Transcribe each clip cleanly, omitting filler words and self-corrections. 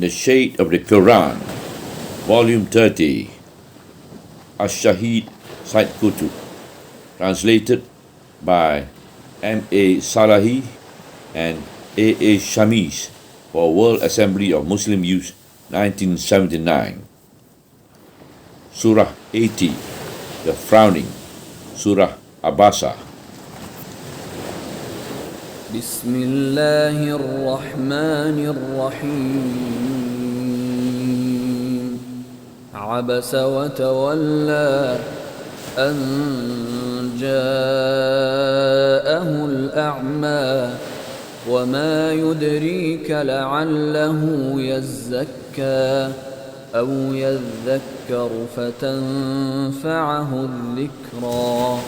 In the Shade of the Qur'an, Volume 30, Sayyid Qutb, translated by M.A. Salahi and A.A. Shamis for World Assembly of Muslim Youth, 1979. Surah 80, The Frowning, Surah Abasa. بسم الله الرحمن الرحيم عبس وتولى أن جاءه الأعمى وما يدريك لعله يزكى أو يذكر فتنفعه الذكرى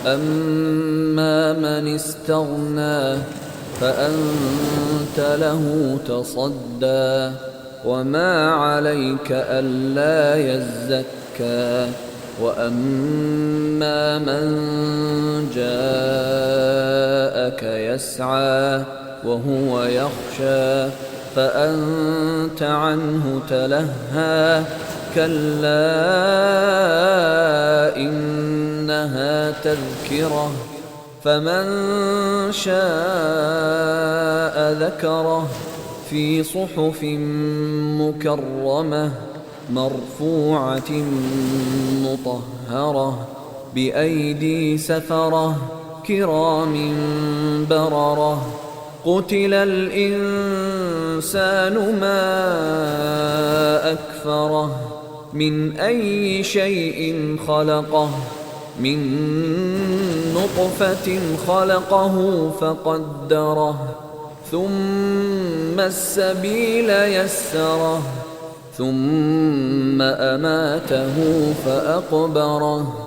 أما من استغنى فأنت له تصدى وما عليك ألا يزكى وأما من جاءك يسعى وهو يخشى فأنت عنه تلهى كلا إنها تذكرة فمن شاء ذكره في صحف مكرمة مرفوعة مطهرة بأيدي سفرة كرام بررة قتل الإنسان ما أكفره من أي شيء خلقه من نطفة خلقه فقدره ثم السبيل يسره ثم أماته فأقبره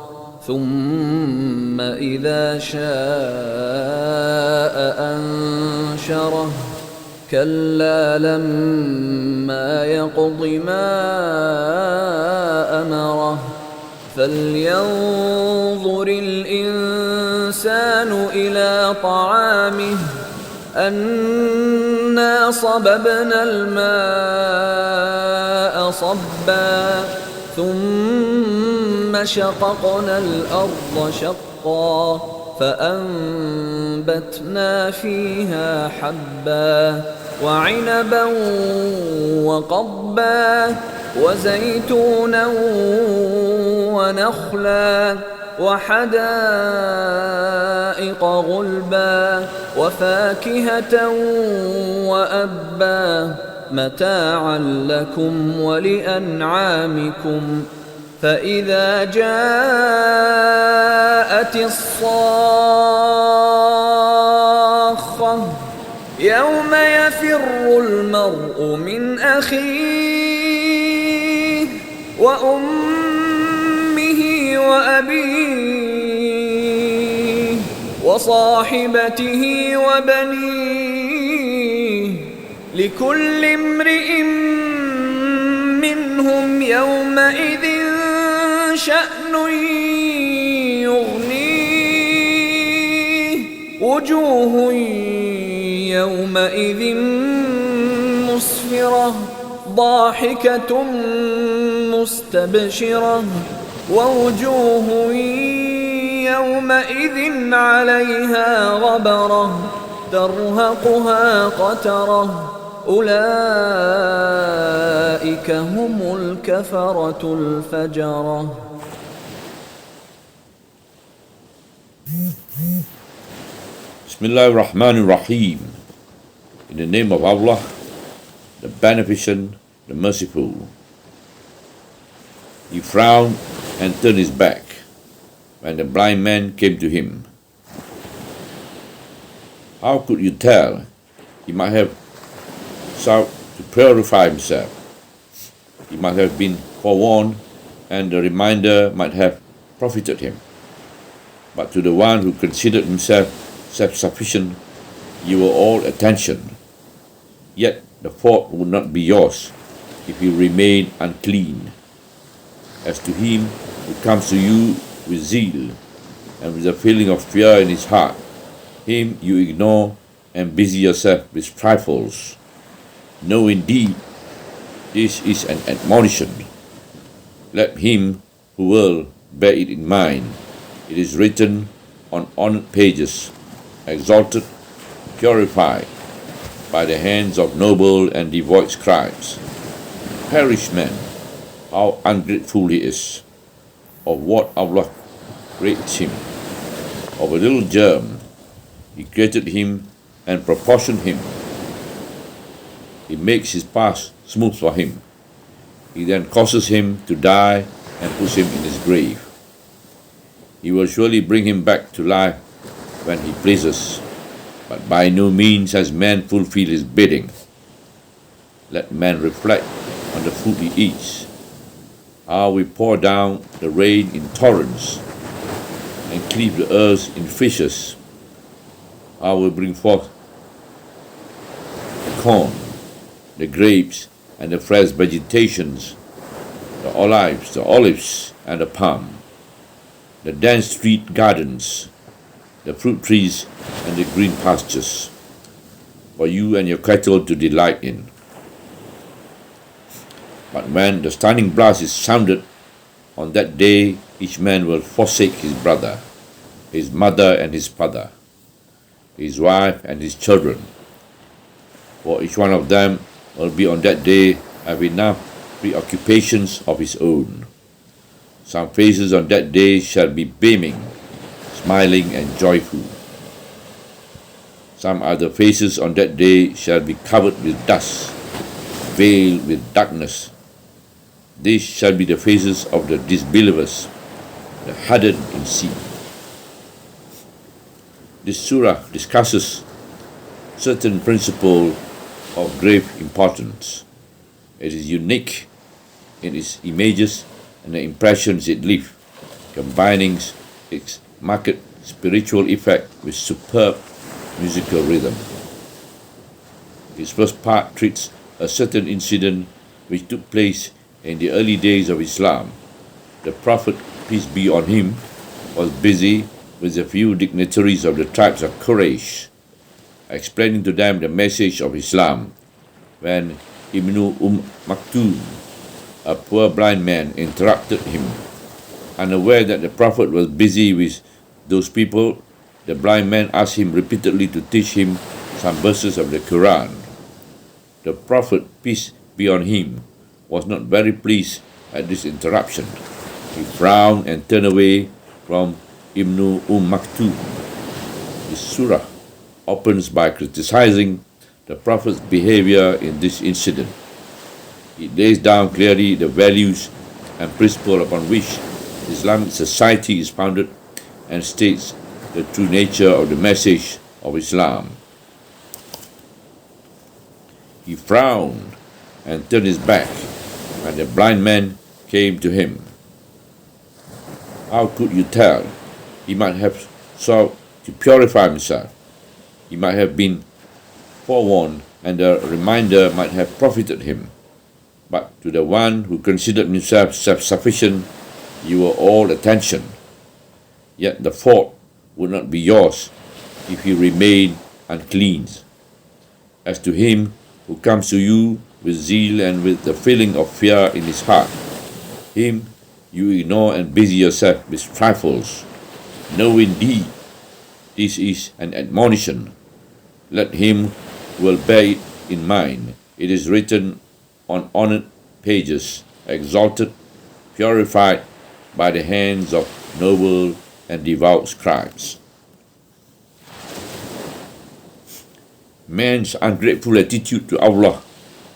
ثم إذا شاء أنشره كلا لما يقض ما أمره فلينظر الإنسان إلى طعامه أنا صببنا الماء صبا ثم شققنا الأرض شقا فأنبتنا فيها حبا وعنبا وقضبا وزيتونا ونخلا وحدائق غلبا وفاكهة وأبا متاعا لكم ولأنعامكم فإذا جاءت الصاخة يوم يفر المرء من أخيه وأمه وأبيه وصاحبته وبنيه لكل امرئ منهم يومئذ شأن يغنيه وجوه يومئذ مسفرة ضاحكة مستبشرة ووجوه يومئذ عليها غبرة ترهقها قترة أولئك هم الكفرة الفجرة. Bismillahirrahmanirrahim. In the name of Allah, the Beneficent, the Merciful. He frowned and turned his back when the blind man came to him. How could you tell? He might have sought to purify himself. He might have been forewarned, and the reminder might have profited him. But to the one who considered himself self-sufficient, you were all attention. Yet the fault would not be yours if you remain unclean. As to him who comes to you with zeal and with a feeling of fear in his heart, him you ignore and busy yourself with trifles. No, indeed, This is an admonition. Let him who will bear it in mind. It is written on honored pages, exalted, purified by the hands of noble and devout scribes. Perish man, how ungrateful he is. Of what Allah creates him. Of a little germ, He created him and proportioned him. He makes his path smooth for him. He then causes him to die and puts him in his grave. He will surely bring him back to life when he pleases, but by no means has man fulfilled his bidding. Let man reflect on the food he eats, how we pour down the rain in torrents and cleave the earth in fishes, how we bring forth the corn, the grapes, and the fresh vegetations, the olives, and the palm, the dense street gardens, the fruit trees, and the green pastures, for you and your cattle to delight in. But when the stunning blast is sounded, on that day each man will forsake his brother, his mother and his father, his wife and his children. For each one of them will be on that day have enough preoccupations of his own. Some faces on that day shall be beaming, smiling and joyful. Some other faces on that day shall be covered with dust, veiled with darkness. These shall be the faces of the disbelievers, the hardened in sin. This surah discusses certain principle of grave importance. It is unique in its images and the impressions it leaves, combining its marked spiritual effect with superb musical rhythm. Its first part treats a certain incident which took place in the early days of Islam. The Prophet, peace be on him, was busy with a few dignitaries of the tribes of Quraysh, explaining to them the message of Islam, when Ibn Maktoum, a poor blind man, interrupted him. Unaware that the Prophet was busy with those people, the blind man asked him repeatedly to teach him some verses of the Qur'an. The Prophet, peace be on him, was not very pleased at this interruption. He frowned and turned away from Ibn Maktoum. This surah opens by criticizing the Prophet's behavior in this incident. It lays down clearly the values and principles upon which Islamic society is founded and states the true nature of the message of Islam. He frowned and turned his back when the blind man came to him. How could you tell? He might have sought to purify himself. He might have been forewarned, and a reminder might have profited him. But to the one who considered himself self-sufficient, you were all attention. Yet the fault would not be yours if he remained unclean. As to him who comes to you with zeal and with the feeling of fear in his heart, him you ignore and busy yourself with trifles. No, indeed, this is an admonition. Let him who will bear it in mind. It is written on honored pages, exalted, purified by the hands of noble and devout scribes. Man's ungrateful attitude to Allah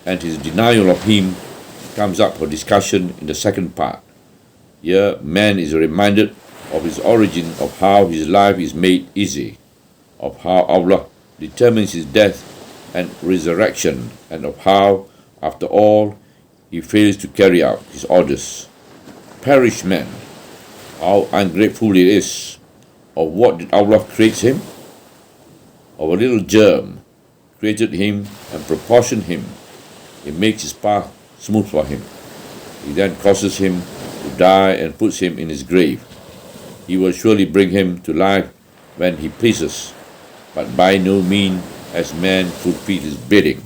and his denial of him comes up for discussion in the second part. Here, man is reminded of his origin, of how his life is made easy, of how Allah determines his death and resurrection, and of how, after all, he fails to carry out his orders. Perish man, how ungrateful it is. Of what did Allah create him? Of a little germ, created him and proportioned him. He makes his path smooth for him. He then causes him to die and puts him in his grave. He will surely bring him to life when he pleases, but by no means has man fulfilled his bidding.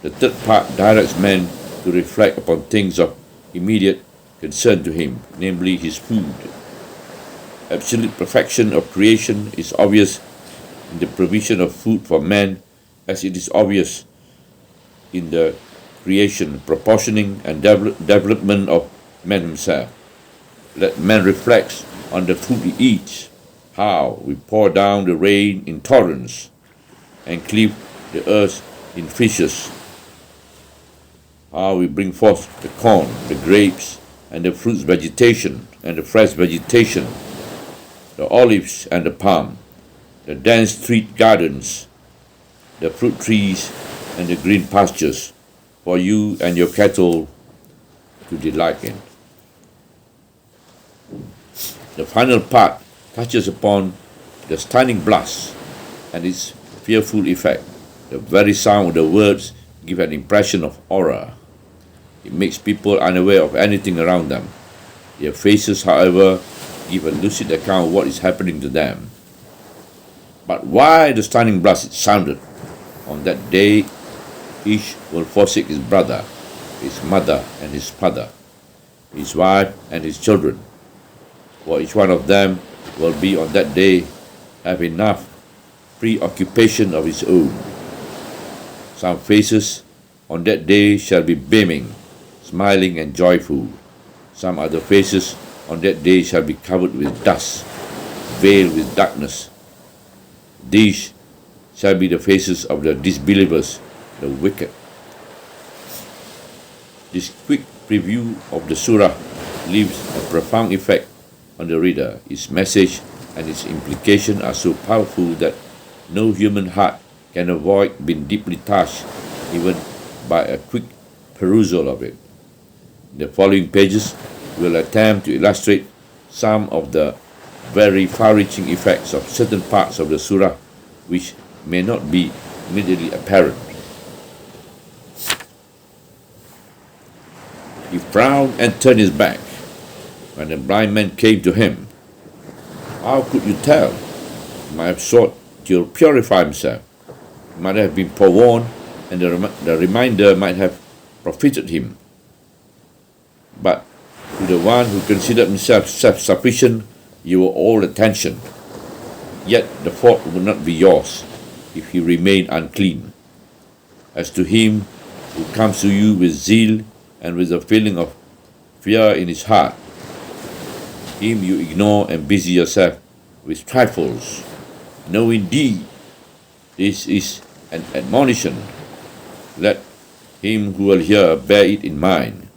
The third part directs man to reflect upon things of immediate concern to him, namely his food. Absolute perfection of creation is obvious in the provision of food for man, as it is obvious in the creation, proportioning, and development of man himself. Let man reflect on the food he eats, how we pour down the rain in torrents and cleave the earth in fishes, how we bring forth the corn, the grapes, and the fruits vegetation, and the fresh vegetation, the olives and the palm, the dense street gardens, the fruit trees, and the green pastures for you and your cattle to delight in. The final part touches upon the stunning blast and its fearful effect. The very sound of the words give an impression of horror. It makes people unaware of anything around them. Their faces, however, give a lucid account of what is happening to them. But why the stunning blast it sounded? On that day, each will forsake his brother, his mother and his father, his wife and his children. For each one of them will be on that day have enough preoccupation of his own. Some faces on that day shall be beaming, smiling and joyful. Some other faces on that day shall be covered with dust, veiled with darkness. These shall be the faces of the disbelievers, the wicked. This quick preview of the surah leaves a profound effect on the reader. Its message and its implication are so powerful that no human heart can avoid being deeply touched even by a quick perusal of it. In the following pages, we will attempt to illustrate some of the very far-reaching effects of certain parts of the surah which may not be immediately apparent. He frowned and turned his back when the blind man came to him. How could you tell? He might have sought to purify himself. He might have been forewarned, and the reminder might have profited him. But to the one who considered himself self-sufficient, you were all attention. Yet the fault would not be yours if he remained unclean. As to him who comes to you with zeal and with a feeling of fear in his heart, him you ignore and busy yourself with trifles. No, indeed, this is an admonition. Let him who will hear bear it in mind.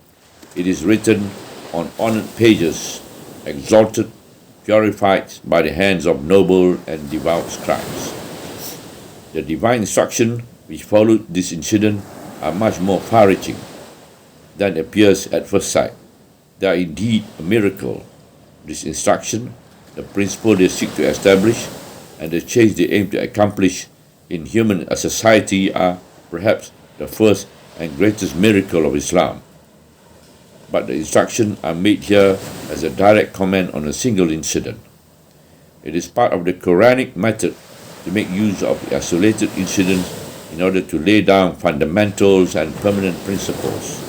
It is written on honored pages, exalted, purified by the hands of noble and devout scribes. The divine instruction which followed this incident are much more far-reaching than appears at first sight. They are indeed a miracle. This instruction, the principle they seek to establish, and the change they aim to accomplish in human society are perhaps the first and greatest miracle of Islam. But the instructions are made here as a direct comment on a single incident. It is part of the Quranic method to make use of isolated incidents in order to lay down fundamentals and permanent principles.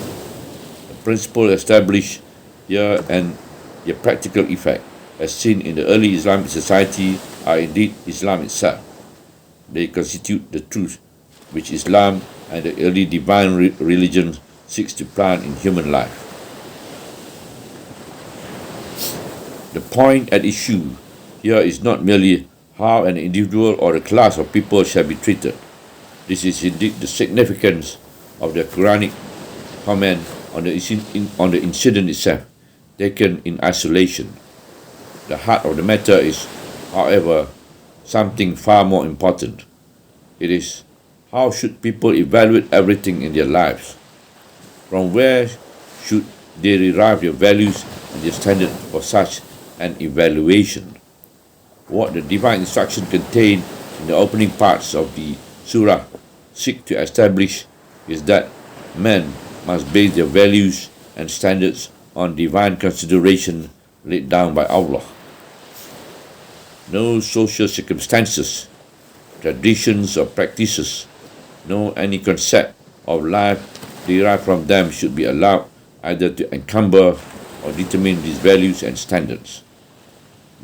The principle established here and their practical effect, as seen in the early Islamic society, are indeed Islam itself. They constitute the truth which Islam and the early divine religion seeks to plant in human life. The point at issue here is not merely how an individual or a class of people shall be treated. This is indeed the significance of the Quranic comment on the incident itself, taken in isolation. The heart of the matter is, however, something far more important. It is, how should people evaluate everything in their lives? From where should they derive their values and their standard for such an evaluation? What the divine instruction contained in the opening parts of the surah seek to establish is that men must base their values and standards on divine consideration laid down by Allah. No social circumstances, traditions or practices, no any concept of life derived from them should be allowed either to encumber or determine these values and standards.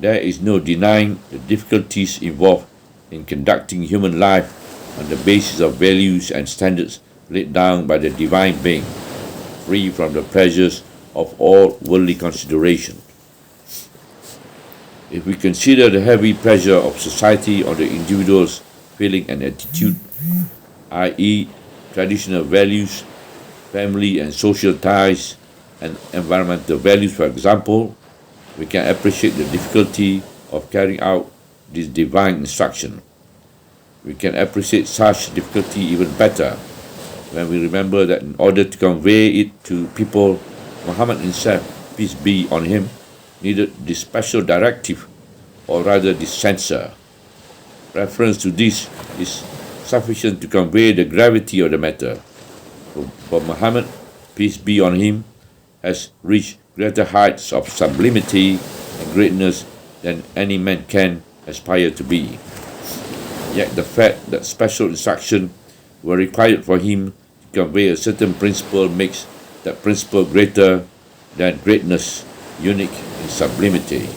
There is no denying the difficulties involved in conducting human life on the basis of values and standards laid down by the divine being, free from the pressures of all worldly consideration. If we consider the heavy pressure of society on the individual's feeling and attitude, i.e., traditional values, family and social ties, and environmental values, for example, we can appreciate the difficulty of carrying out this divine instruction. We can appreciate such difficulty even better when we remember that in order to convey it to people, Muhammad himself, peace be on him, needed this special directive, or rather this censor. Reference to this is sufficient to convey the gravity of the matter. For Muhammad, peace be on him, has reached greater heights of sublimity and greatness than any man can aspire to be. Yet the fact that special instruction were required for him to convey a certain principle makes that principle greater than greatness, unique in sublimity.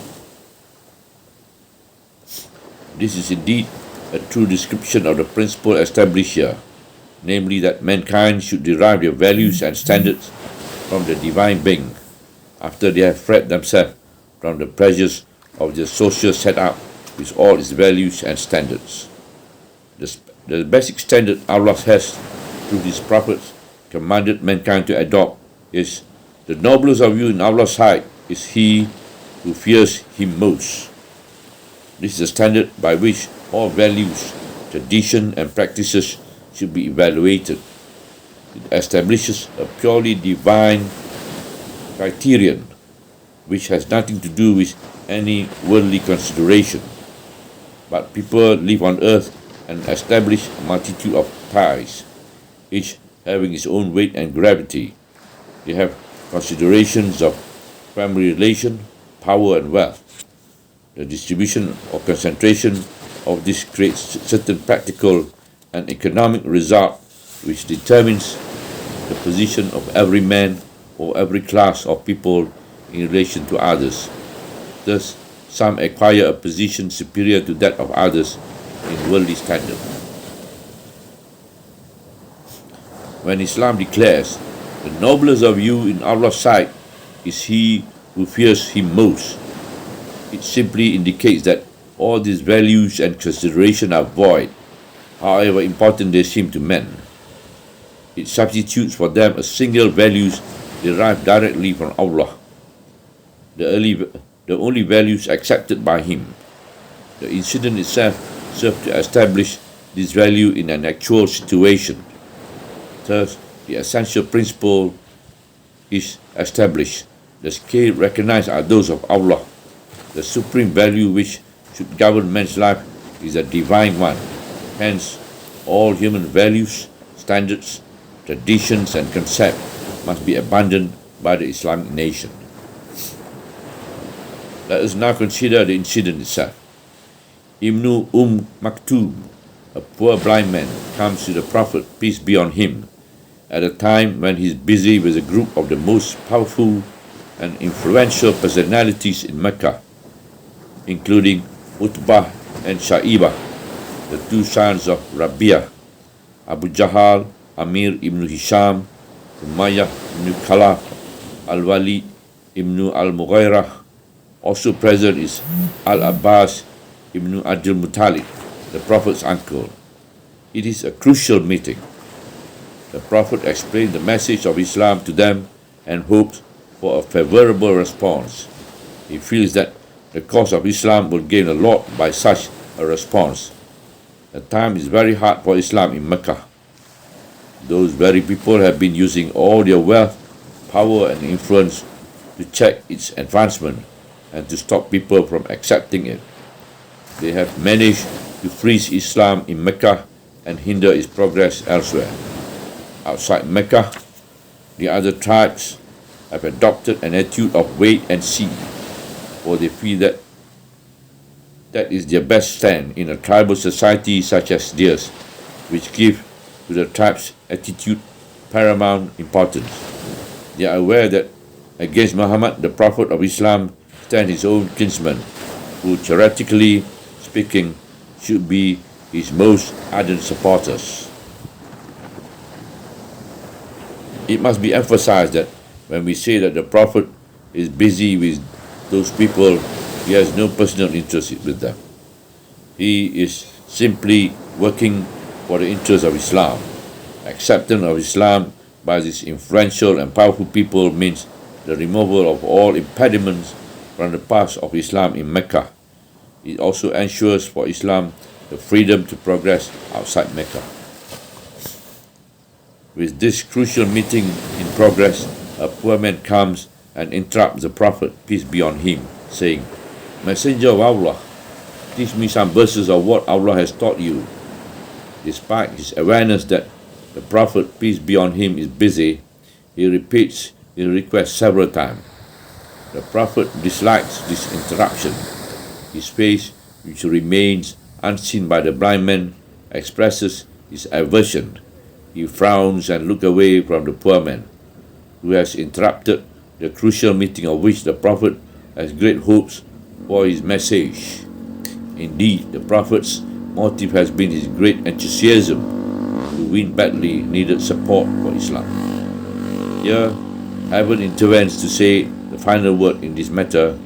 This is indeed a true description of the principle established here, namely that mankind should derive their values and standards from the divine being, after they have freed themselves from the pressures of the social setup with all its values and standards. The basic standard Allah has, through His prophets, commanded mankind to adopt is, the noblest of you in Allah's sight is he who fears Him most. This is a standard by which all values, tradition and practices should be evaluated. It establishes a purely divine criterion which has nothing to do with any worldly consideration. But people live on earth and establish a multitude of ties, each having its own weight and gravity. They have considerations of family relation, power and wealth. The distribution or concentration of this creates certain practical and economic result which determines the position of every man or every class of people in relation to others. Thus, some acquire a position superior to that of others in worldly standard. When Islam declares, the noblest of you in Allah's sight is he who fears Him most, it simply indicates that all these values and consideration are void, however important they seem to men. It substitutes for them a single values derived directly from Allah, the only values accepted by Him. The incident itself served to establish this value in an actual situation. Thus, the essential principle is established. The scale recognized are those of Allah. The supreme value which should govern man's life is a divine one. Hence, all human values, standards, traditions and concepts must be abandoned by the Islamic nation. Let us now consider the incident itself. Ibn Maktoum, a poor blind man, comes to the Prophet, peace be on him, at a time when he is busy with a group of the most powerful and influential personalities in Mecca, including Utbah and Shaibah, the two sons of Rabi'ah, Abu Jahal, Amir ibn Hisham, Umayyah ibn Khalaf, Al-Walid ibn al-Mughirah. Also present is Al-Abbas ibn Abdul Muttalib, the Prophet's uncle. It is a crucial meeting. The Prophet explained the message of Islam to them and hoped for a favorable response. He feels that the cause of Islam will gain a lot by such a response. The time is very hard for Islam in Mecca. Those very people have been using all their wealth, power and influence to check its advancement and to stop people from accepting it. They have managed to freeze Islam in Mecca and hinder its progress elsewhere. Outside Mecca, the other tribes have adopted an attitude of wait and see, for they feel that that is their best stand in a tribal society such as theirs, which give to the tribe's attitude paramount importance. They are aware that against Muhammad, the Prophet of Islam, stands his own kinsman, who, theoretically speaking, should be his most ardent supporters. It must be emphasized that when we say that the Prophet is busy with those people, he has no personal interest with them. He is simply working for the interests of Islam. Acceptance of Islam by these influential and powerful people means the removal of all impediments from the path of Islam in Mecca. It also ensures for Islam the freedom to progress outside Mecca. With this crucial meeting in progress, a poor man comes and interrupts the Prophet, peace be on him, saying, "Messenger of Allah, teach me some verses of what Allah has taught you." Despite his awareness that the Prophet, peace be on him, is busy, he repeats his request several times. The Prophet dislikes this interruption. His face, which remains unseen by the blind man, expresses his aversion. He frowns and looks away from the poor man, who has interrupted the crucial meeting of which the Prophet has great hopes for his message. Indeed, the Prophet's motive has been his great enthusiasm to win badly needed support for Islam. Here, heaven intervenes to say the final word in this matter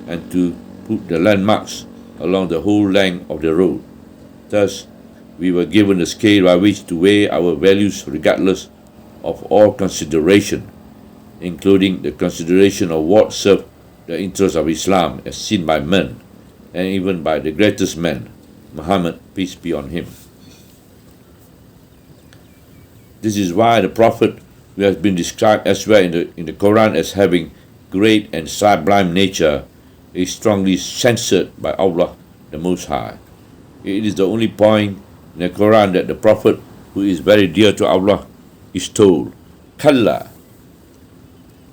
and to put the landmarks along the whole length of the road. Thus, we were given a scale by which to weigh our values regardless of all consideration, including the consideration of what served the interests of Islam as seen by men, and even by the greatest man, Muhammad, peace be on him. This is why the Prophet, who has been described elsewhere in the Qur'an as having great and sublime nature, is strongly censored by Allah the Most High. It is the only point in the Qur'an that the Prophet, who is very dear to Allah, is told, "Kalla,"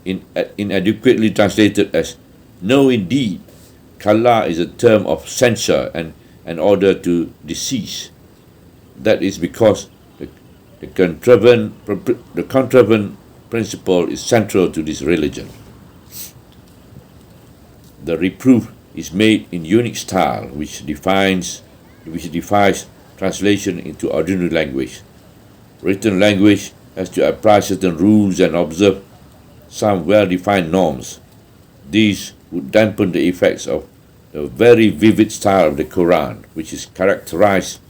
inadequately translated as "no indeed." Kalla is a term of censure and an order to decease. That is because the contravent principle is central to this religion. The reproof is made in unique style, which defies translation into ordinary language. Written language has to apply certain rules and observe some well-defined norms. These would dampen the effects of the very vivid style of the Qur'an, which is characterized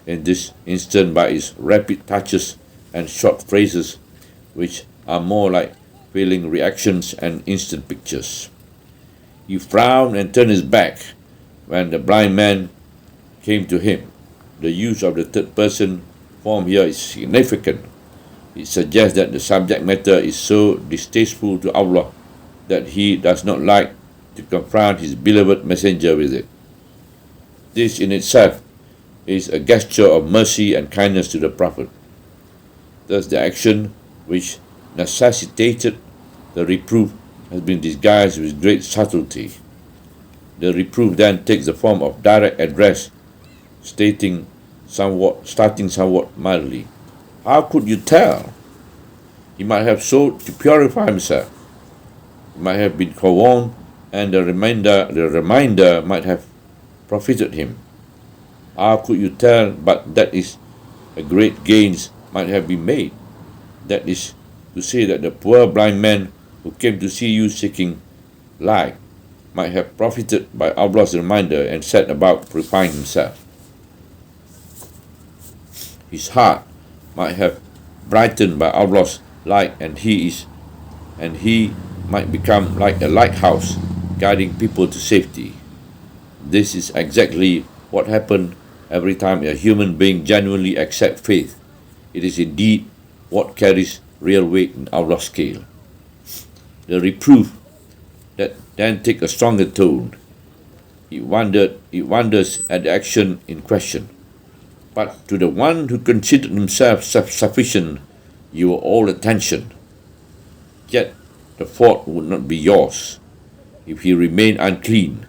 in this instance by its rapid touches and short phrases, which are more like feeling reactions and instant pictures. He frowned and turned his back when the blind man came to him. The use of the third person form here is significant. It suggests that the subject matter is so distasteful to Allah that he does not like to confront his beloved messenger with it. This in itself is a gesture of mercy and kindness to the Prophet. Thus the action which necessitated the reproof has been disguised with great subtlety. The reproof then takes the form of direct address, starting somewhat mildly. "How could you tell? He might have sought to purify himself. He might have been forewarned, and the reminder might have profited him. How could you tell but that is a great gains might have been made? That is to say that the poor blind man who came to see you seeking light might have profited by Allah's reminder and set about purifying himself. His heart might have brightened by Allah's light, and he might become like a lighthouse, guiding people to safety. This is exactly what happened every time a human being genuinely accepts faith. It is indeed what carries real weight in Allah's scale. The reproof that then take a stronger tone. It wonders at the action in question. But to the one who considered himself sufficient, you are all attention. Yet the fault would not be yours if he remained unclean.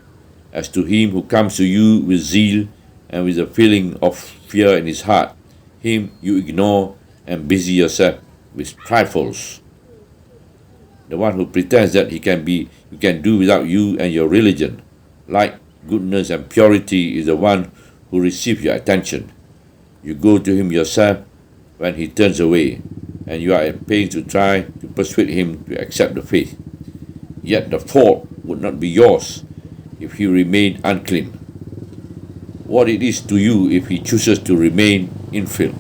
As to him who comes to you with zeal and with a feeling of fear in his heart, him you ignore and busy yourself with trifles. The one who pretends that he can do without you and your religion, light, goodness, and purity, is the one who receives your attention. You go to him yourself when he turns away, and you are at pains to try to persuade him to accept the faith. Yet the fault would not be yours if he remained unclean. What it is to you if he chooses to remain infidel?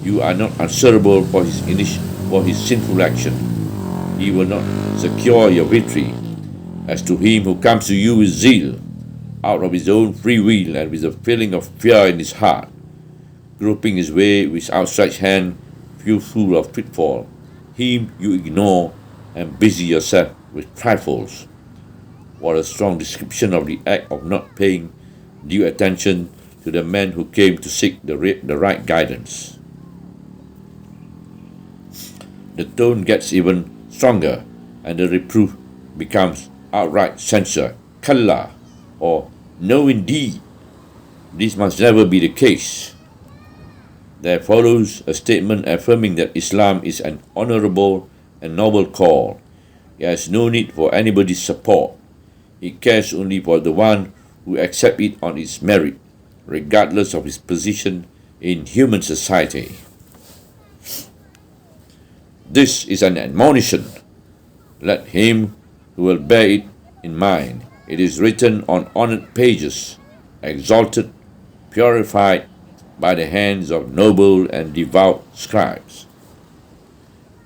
You are not answerable for his sinful action. He will not secure your victory. As to him who comes to you with zeal, out of his own free will and with a feeling of fear in his heart, groping his way with outstretched hand, fearful of pitfall, him you ignore and busy yourself with trifles. What a strong description of the act of not paying due attention to the man who came to seek the right guidance. The tone gets even stronger, and the reproof becomes outright censure. Kalla, or no indeed, this must never be the case. There follows a statement affirming that Islam is an honorable and noble call. It has no need for anybody's support. It cares only for the one who accepts it on its merit, regardless of his position in human society. This is an admonition. Let him who will bear it in mind. It is written on honored pages, exalted, purified by the hands of noble and devout scribes.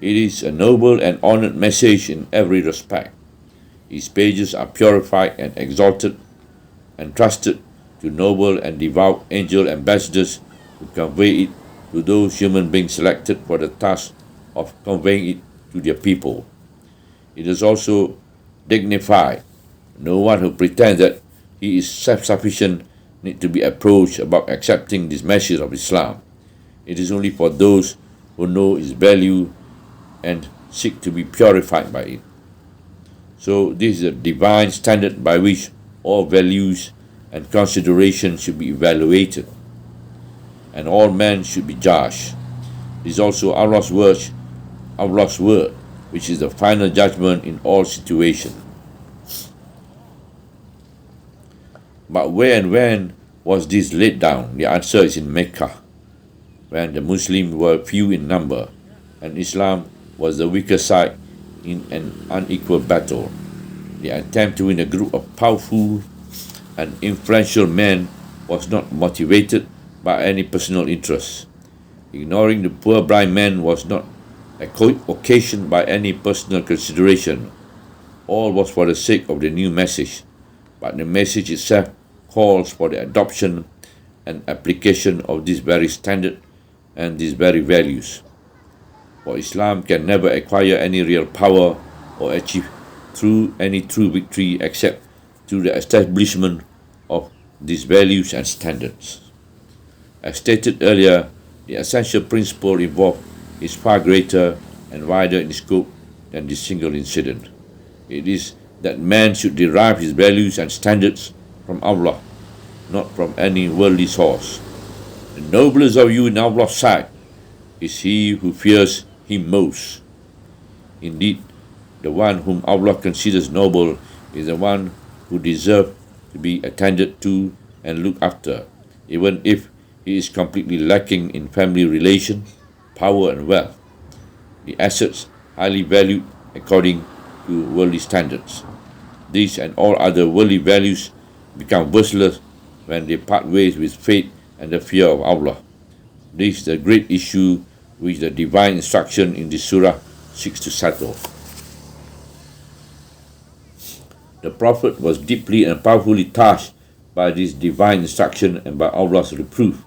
It is a noble and honored message in every respect. Its pages are purified and exalted, and trusted to noble and devout angel ambassadors who convey it to those human beings selected for the task of conveying it to their people. It is also dignified. No one who pretends that he is self-sufficient need to be approached about accepting this message of Islam. It is only for those who know its value and seek to be purified by it. So this is a divine standard by which all values and considerations should be evaluated, and all men should be judged. This is also Allah's word, which is the final judgment in all situations. But where and when was this laid down? The answer is in Mecca, when the Muslims were few in number, and Islam was the weaker side in an unequal battle. The attempt to win a group of powerful and influential men was not motivated by any personal interest. Ignoring the poor blind man was not occasioned by any personal consideration. All was for the sake of the new message, but the message itself calls for the adoption and application of this very standard and these very values. For Islam can never acquire any real power or achieve any true victory except through the establishment of these values and standards. As stated earlier, the essential principle involved is far greater and wider in scope than this single incident. It is that man should derive his values and standards from Allah, not from any worldly source. The noblest of you in Allah's sight is he who fears him most. Indeed, the one whom Allah considers noble is the one who deserves to be attended to and looked after, even if he is completely lacking in family relations, power, and wealth, the assets highly valued according to worldly standards. These and all other worldly values become worthless when they part ways with faith and the fear of Allah. This is the great issue which the divine instruction in this surah seeks to settle. The Prophet was deeply and powerfully touched by this divine instruction and by Allah's reproof.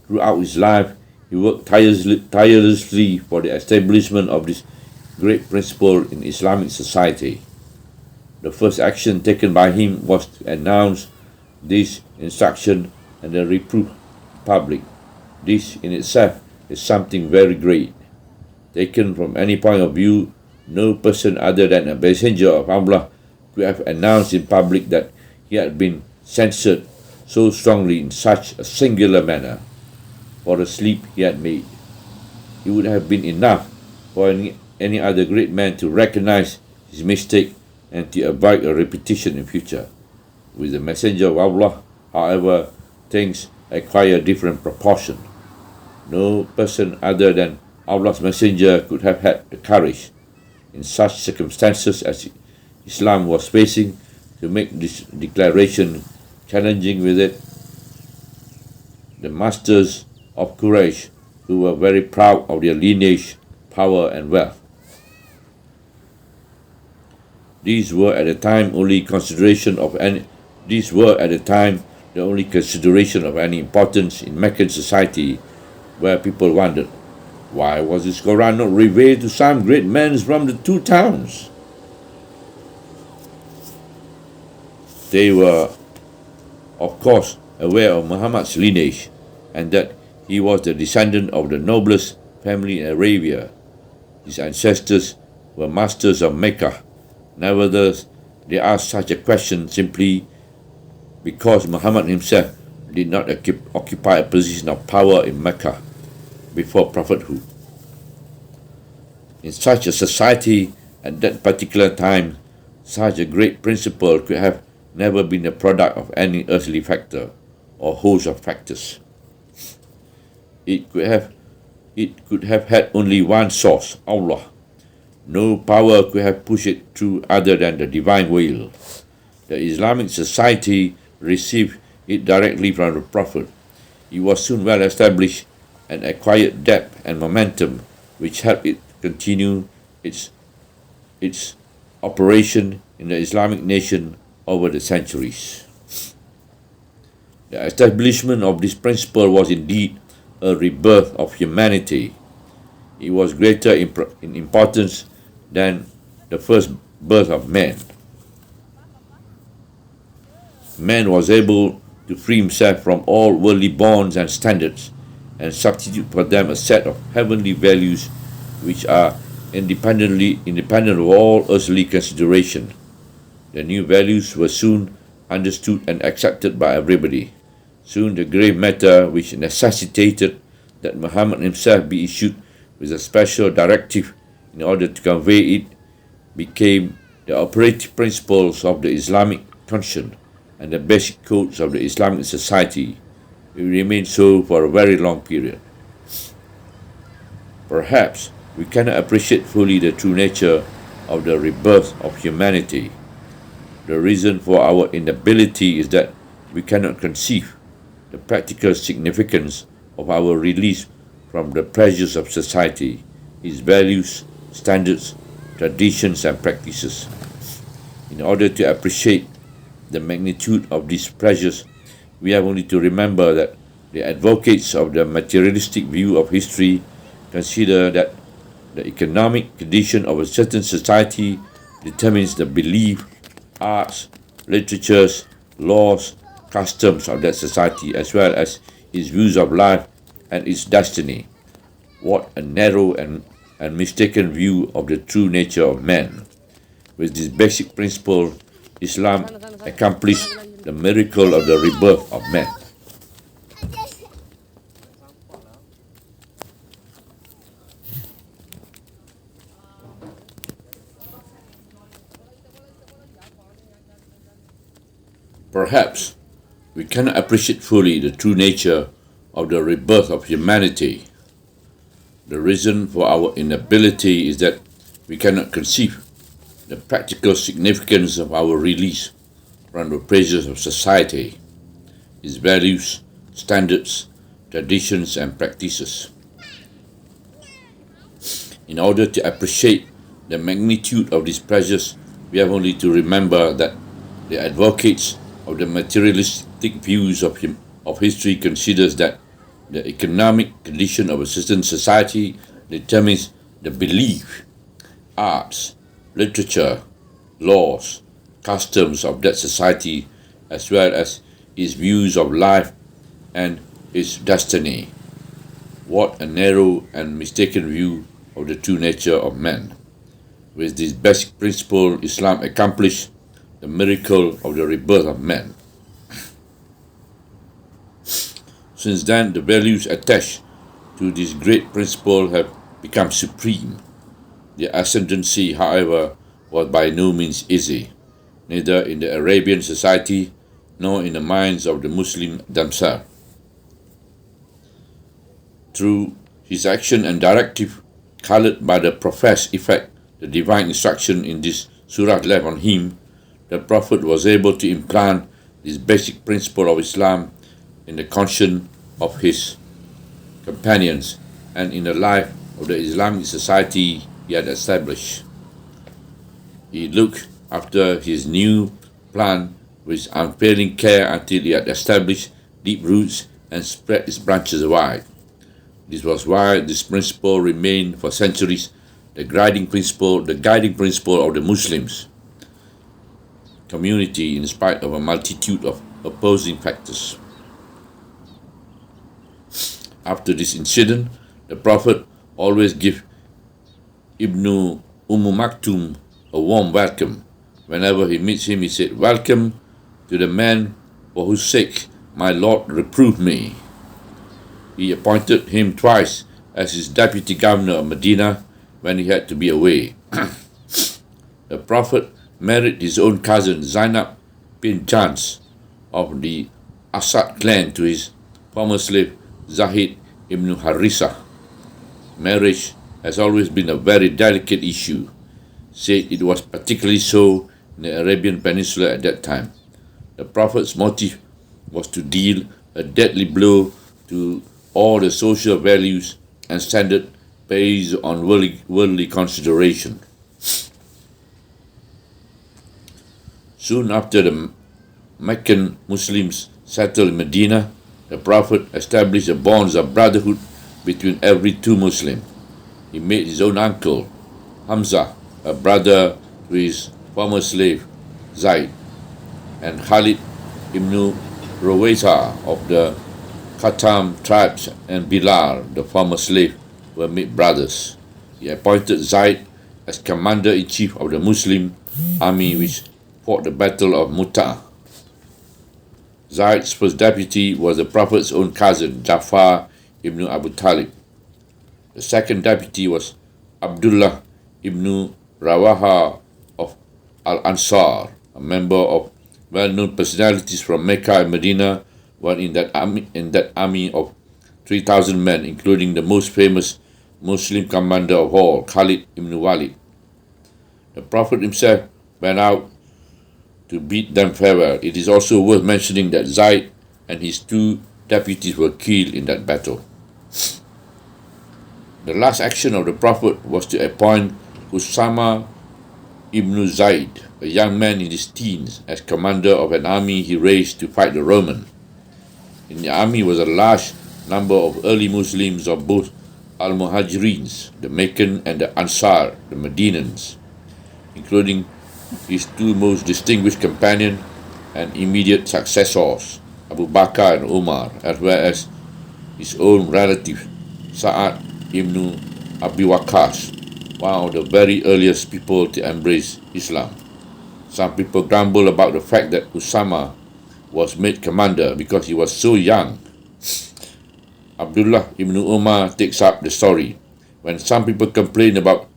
Throughout his life, he worked tirelessly for the establishment of this great principle in Islamic society. The first action taken by him was to announce this instruction and the reproof public. This in itself is something very great. Taken from any point of view, no person other than a messenger of Allah could have announced in public that he had been censored so strongly in such a singular manner for the slip he had made. it would have been enough for any other great man to recognize his mistake and to avoid a repetition in future. With the Messenger of Allah, however, things acquire different proportion. No person other than Allah's Messenger could have had the courage, in such circumstances as Islam was facing, to make this declaration, challenging with it the masters of Quraysh, who were very proud of their lineage, power and wealth. These were at the time the only consideration of any importance in Meccan society, where people wondered, why was this Quran not revealed to some great men from the two towns? They were, of course, aware of Muhammad's lineage and that he was the descendant of the noblest family in Arabia. His ancestors were masters of Mecca. Nevertheless, they asked such a question simply because Muhammad himself did not occupy a position of power in Mecca before prophethood. In such a society at that particular time, such a great principle could have never been the product of any earthly factor or host of factors. It could have had only one source, Allah. No power could have pushed it through other than the divine will. The Islamic society received it directly from the Prophet. It was soon well established and acquired depth and momentum, which helped it continue its operation in the Islamic nation over the centuries. The establishment of this principle was indeed a rebirth of humanity. It was greater in importance than the first birth of man. Man was able to free himself from all worldly bonds and standards and substitute for them a set of heavenly values which are independent of all earthly consideration. The new values were soon understood and accepted by everybody. Soon the grave matter which necessitated that Muhammad himself be issued with a special directive in order to convey it became the operative principles of the Islamic conscience and the basic codes of the Islamic society. It remained so for a very long period. Perhaps we cannot appreciate fully the true nature of the rebirth of humanity. The reason for our inability is that we cannot conceive the practical significance of our release from the pressures of society, its values, standards, traditions, and practices. In order to appreciate the magnitude of these pressures, we have only to remember that the advocates of the materialistic view of history consider that the economic condition of a certain society determines the belief, arts, literatures, laws, customs of that society, as well as its views of life and its destiny. What a narrow and mistaken view of the true nature of man. With this basic principle, Islam accomplished the miracle of the rebirth of man. Perhaps we cannot appreciate fully the true nature of the rebirth of humanity. The reason for our inability is that we cannot conceive the practical significance of our release from the pressures of society, its values, standards, traditions, and practices. In order to appreciate the magnitude of these pressures, we have only to remember that the advocates of the materialistic views of history considers that the economic condition of a certain society determines the belief, arts, literature, laws, customs of that society, as well as its views of life and its destiny. What a narrow and mistaken view of the true nature of man. With this basic principle, Islam accomplished the miracle of the rebirth of man. Since then, the values attached to this great principle have become supreme. Their ascendancy, however, was by no means easy, neither in the Arabian society nor in the minds of the Muslims themselves. Through his action and directive, coloured by the professed effect the divine instruction in this surah left on him, the Prophet was able to implant this basic principle of Islam in the conscience of his companions and in the life of the Islamic society he had established. He looked after his new plant with unfailing care until he had established deep roots and spread its branches wide. This was why this principle remained for centuries the guiding principle of the Muslims community in spite of a multitude of opposing factors. After this incident, the Prophet always gave Ibn Maktum a warm welcome. Whenever he meets him, he said, "Welcome to the man for whose sake my Lord reproved me." He appointed him twice as his deputy governor of Medina when he had to be away. The Prophet married his own cousin Zainab bin Jans of the Asad clan to his former slave Zahid ibn Harisa. Marriage has always been a very delicate issue, said it was particularly so in the Arabian Peninsula at that time. The Prophet's motive was to deal a deadly blow to all the social values and standards based on worldly consideration. Soon after the Meccan Muslims settled in Medina, the Prophet established the bonds of brotherhood between every two Muslims. He made his own uncle, Hamza, a brother to his former slave, Zaid, and Khalid ibn Ruwaysa of the Khatam tribes and Bilal, the former slave, were made brothers. He appointed Zaid as commander-in-chief of the Muslim army which fought the Battle of Mu'tah. Zaid's first deputy was the Prophet's own cousin, Jafar ibn Abu Talib. The second deputy was Abdullah ibn Rawaha of Al-Ansar, a member of well-known personalities from Mecca and Medina, one in that army of 3,000 men, including the most famous Muslim commander of all, Khalid ibn Walid. The Prophet himself went out to bid them farewell. It is also worth mentioning that Zaid and his two deputies were killed in that battle. The last action of the Prophet was to appoint Usama ibn Zaid, a young man in his teens, as commander of an army he raised to fight the Roman. In the army was a large number of early Muslims of both Al-Muhajirins, the Meccan, and the Ansar, the Medinans, including his two most distinguished companions and immediate successors, Abu Bakr and Umar, as well as his own relative, Sa'ad ibn Abi Waqqas, one of the very earliest people to embrace Islam. Some people grumble about the fact that Usama was made commander because he was so young. Abdullah ibn Umar takes up the story. When some people complain about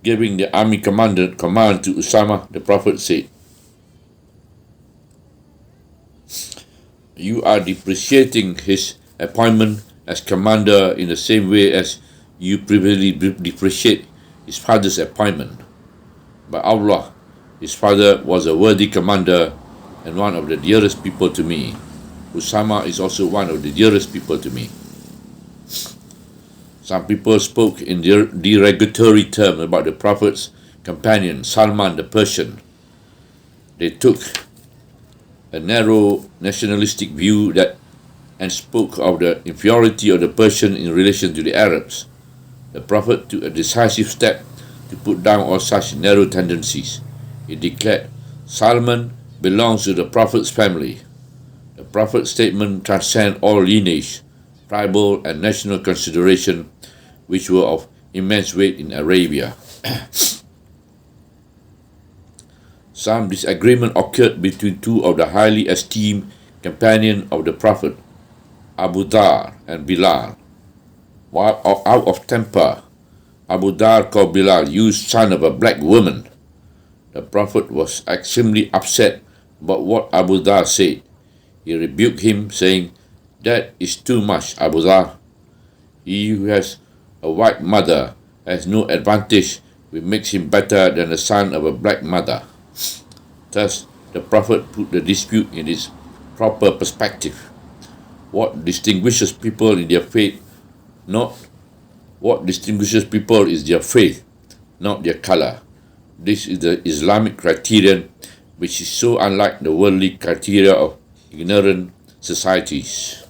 giving the army command to Usama, the Prophet said, "You are depreciating his appointment as commander in the same way as you previously depreciate his father's appointment. By Allah, his father was a worthy commander and one of the dearest people to me. Usama is also one of the dearest people to me." Some people spoke in derogatory terms about the Prophet's companion, Salman the Persian. They took a narrow nationalistic view and spoke of the inferiority of the Persian in relation to the Arabs. The Prophet took a decisive step to put down all such narrow tendencies. He declared, "Salman belongs to the Prophet's family." The Prophet's statement transcends all lineage, tribal and national consideration, which were of immense weight in Arabia. Some disagreement occurred between two of the highly esteemed companions of the Prophet, Abu Dhar and Bilal. While out of temper, Abu Dhar called Bilal, "You son of a black woman." The Prophet was extremely upset about what Abu Dhar said. He rebuked him, saying, "That is too much, Abu Dhar. He who has a white mother has no advantage which makes him better than the son of a black mother." Thus, the Prophet put the dispute in its proper perspective. What distinguishes people in their faith, not what distinguishes people is their faith, not their color. This is the Islamic criterion, which is so unlike the worldly criteria of ignorant societies.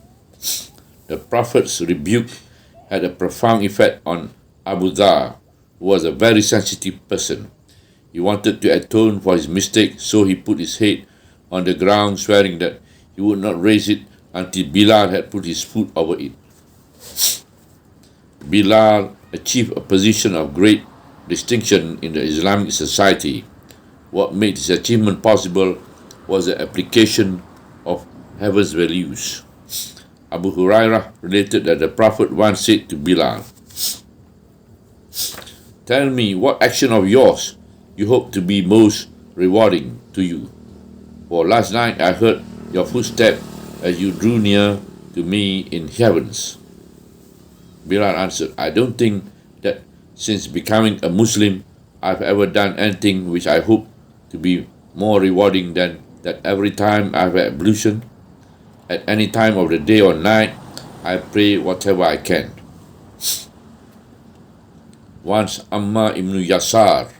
The Prophet's rebuke had a profound effect on Abu Dhar, who was a very sensitive person. He wanted to atone for his mistake, so he put his head on the ground, swearing that he would not raise it until Bilal had put his foot over it. Bilal achieved a position of great distinction in the Islamic society. What made his achievement possible was the application of heaven's values. Abu Hurairah related that the Prophet once said to Bilal, "Tell me what action of yours you hope to be most rewarding to you. For last night I heard your footstep as you drew near to me in heavens." Bilal answered, "I don't think that since becoming a Muslim I've ever done anything which I hope to be more rewarding than that every time I have ablution, at any time of the day or night, I pray whatever I can." Once Ammar ibn Yasir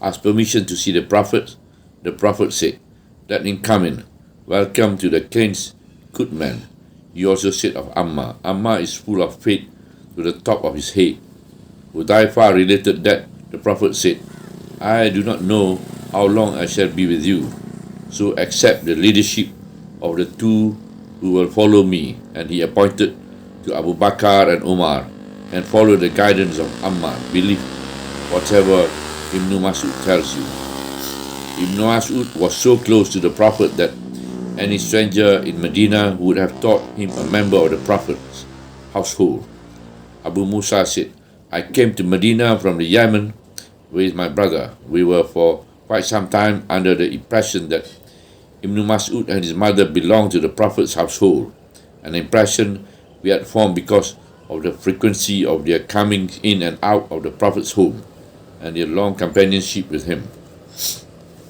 asked permission to see the Prophet said, "Let him come in. Welcome to the cleansed good man." He also said of Ammar, "Ammar is full of faith to the top of his head." Hudayfa related that the Prophet said, "I do not know how long I shall be with you, so accept the leadership of the two who will follow me." And he appointed to Abu Bakr and Umar, and follow the guidance of Ammar. Believe whatever Ibn Mas'ud tells you. Ibn Mas'ud was so close to the Prophet that any stranger in Medina would have thought him a member of the Prophet's household. Abu Musa said, "I came to Medina from the Yemen with my brother. We were for quite some time under the impression that Ibn Mas'ud and his mother belonged to the Prophet's household, an impression we had formed because of the frequency of their coming in and out of the Prophet's home and their long companionship with him."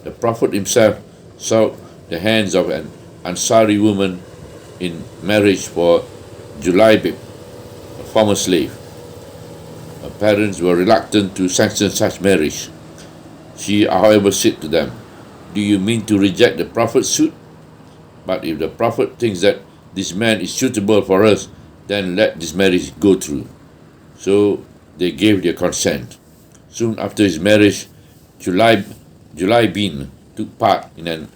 The Prophet himself sought the hands of an Ansari woman in marriage for Julaybib, a former slave. Her parents were reluctant to sanction such marriage. She, however, said to them, "Do you mean to reject the Prophet's suit? But if the Prophet thinks that this man is suitable for us, then let this marriage go through." So they gave their consent. Soon after his marriage, Julaybin took part in an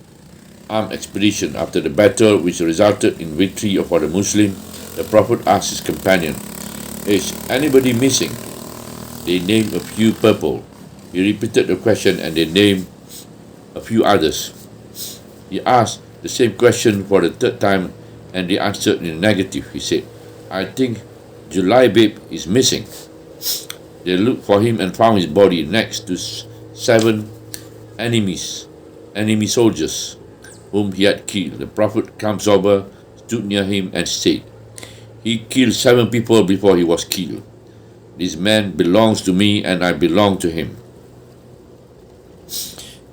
armed expedition. After the battle, which resulted in victory for the Muslim, the Prophet asked his companion, "Is anybody missing?" They named a few purple. He repeated the question and they named a few others. He asked the same question for the third time and they answered in the negative. He said, "I think Julaybib is missing." They looked for him and found his body next to 7 enemy soldiers whom he had killed. The Prophet comes over, stood near him and said, "He killed 7 people before he was killed. This man belongs to me and I belong to him."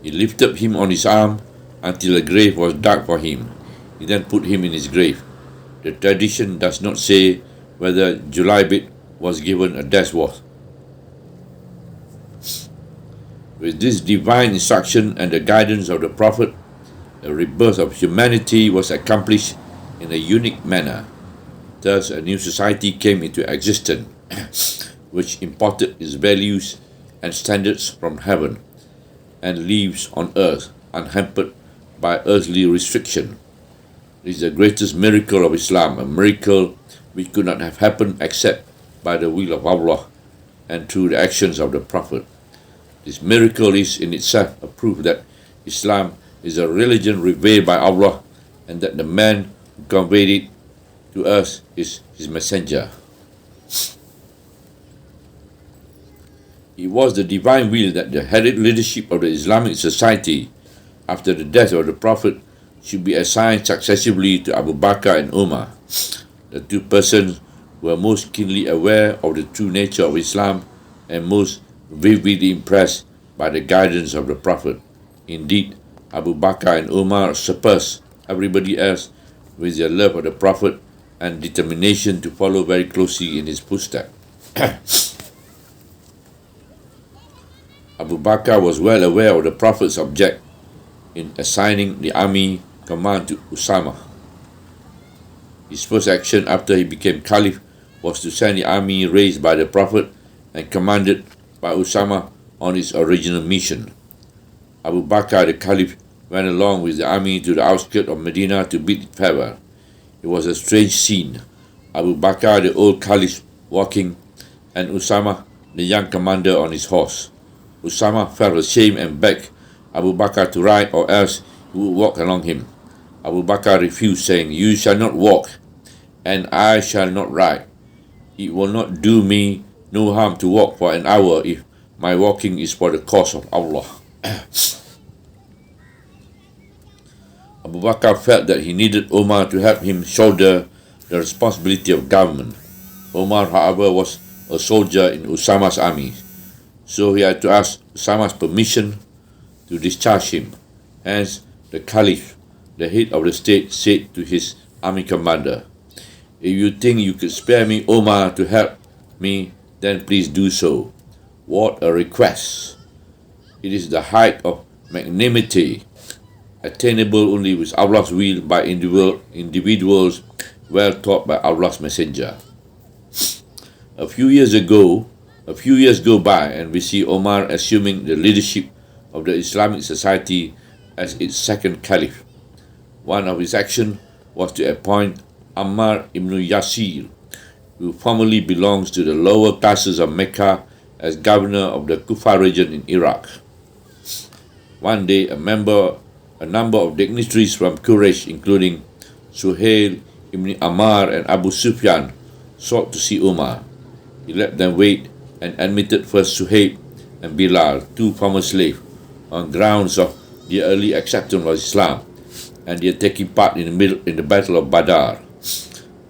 He lifted him on his arm until the grave was dug for him. He then put him in his grave. The tradition does not say whether Julaybib was given a death warrant. With this divine instruction and the guidance of the Prophet, the rebirth of humanity was accomplished in a unique manner. Thus, a new society came into existence, which imported its values and standards from heaven, and lives on earth unhampered by earthly restriction. This is the greatest miracle of Islam, a miracle which could not have happened except by the will of Allah and through the actions of the Prophet. This miracle is in itself a proof that Islam is a religion revealed by Allah and that the man who conveyed it to us is his messenger. It was the divine will that the headed leadership of the Islamic society after the death of the Prophet should be assigned successively to Abu Bakr and Umar, the two persons who were most keenly aware of the true nature of Islam and most vividly impressed by the guidance of the Prophet. Indeed, Abu Bakr and Umar surpassed everybody else with their love of the Prophet and determination to follow very closely in his footsteps. Abu Bakr was well aware of the Prophet's object in assigning the army command to Usama. His first action after he became Caliph was to send the army raised by the Prophet and commanded by Usama on its original mission. Abu Bakr the Caliph went along with the army to the outskirts of Medina to bid it farewell. It was a strange scene. Abu Bakr the old Caliph walking and Usama the young commander on his horse. Usama felt ashamed and begged Abu Bakr to ride or else he would walk along him. Abu Bakr refused, saying, "You shall not walk, and I shall not ride. It will not do me no harm to walk for an hour if my walking is for the cause of Allah." Abu Bakr felt that he needed Omar to help him shoulder the responsibility of government. Omar, however, was a soldier in Usama's army, so he had to ask Usama's permission to discharge him. Hence, the Caliph, the head of the state, said to his army commander, "If you think you could spare me Omar to help me, then please do so." What a request! It is the height of magnanimity, attainable only with Allah's will by individuals well taught by Allah's messenger. A few years go by and we see Omar assuming the leadership of the Islamic society as its second caliph. One of his actions was to appoint Ammar ibn Yasir, who formerly belongs to the lower classes of Mecca, as governor of the Kufa region in Iraq. One day, a number of dignitaries from Quraysh, including Suhail ibn Ammar and Abu Sufyan, sought to see Omar. He let them wait and admitted first Suhaib and Bilal, two former slaves, on grounds of their early acceptance of Islam and their taking part in the Battle of Badr.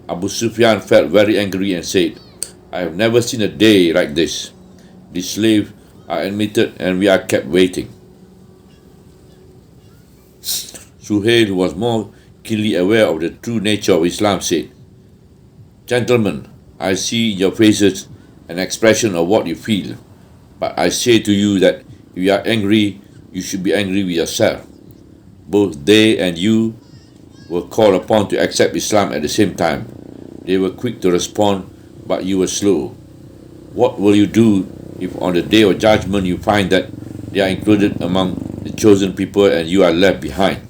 Abu Sufyan felt very angry and said, "I have never seen a day like this. These slaves are admitted and we are kept waiting." Suhail, who was more keenly aware of the true nature of Islam, said, "Gentlemen, I see in your faces an expression of what you feel, but I say to you that if you are angry, you should be angry with yourself. Both they and you were called upon to accept Islam at the same time. They were quick to respond, but you were slow. What will you do if on the day of judgment you find that they are included among the chosen people and you are left behind?"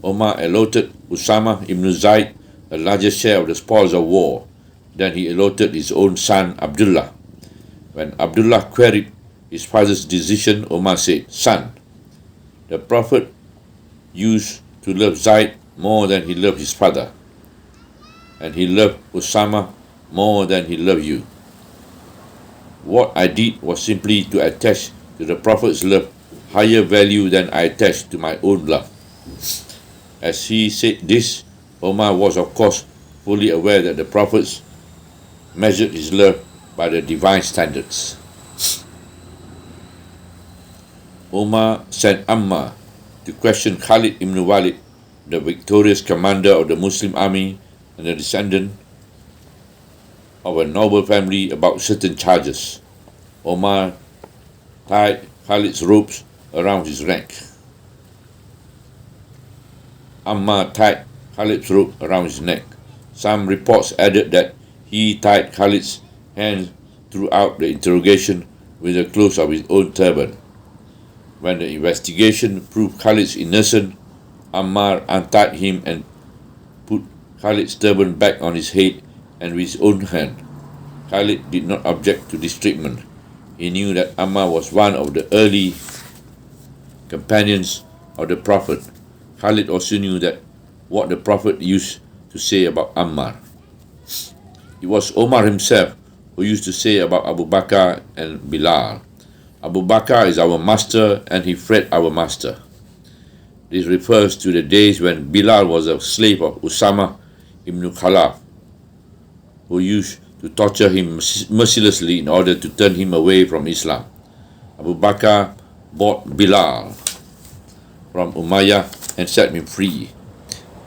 Omar allotted Usama ibn Zayd a larger share of the spoils of war than he allotted his own son Abdullah. When Abdullah queried his father's decision, Omar said, "Son, the Prophet used to love Zayd more than he loved his father, and he loved Usama more than he loved you. What I did was simply to attach to the Prophet's love higher value than I attached to my own love." As he said this, Omar was of course fully aware that the Prophet measured his love by the divine standards. Omar sent Ammar to question Khalid ibn Walid, the victorious commander of the Muslim army and a descendant of a noble family, about certain charges. Omar tied Khalid's ropes around his neck. Ammar tied Khalid's rope around his neck. Some reports added that he tied Khalid's hands throughout the interrogation with the clothes of his own turban. When the investigation proved Khalid's innocent, Ammar untied him and put Khalid's turban back on his head and with his own hand. Khalid did not object to this treatment. He knew that Ammar was one of the early companions of the Prophet. Khalid also knew that what the Prophet used to say about Ammar. It was Omar himself who used to say about Abu Bakr and Bilal, Abu Bakr is our master and he fed our master. This refers to the days when Bilal was a slave of Usama ibn Khalaf, who used to torture him mercilessly in order to turn him away from Islam. Abu Bakr bought Bilal from Umayyah and set him free.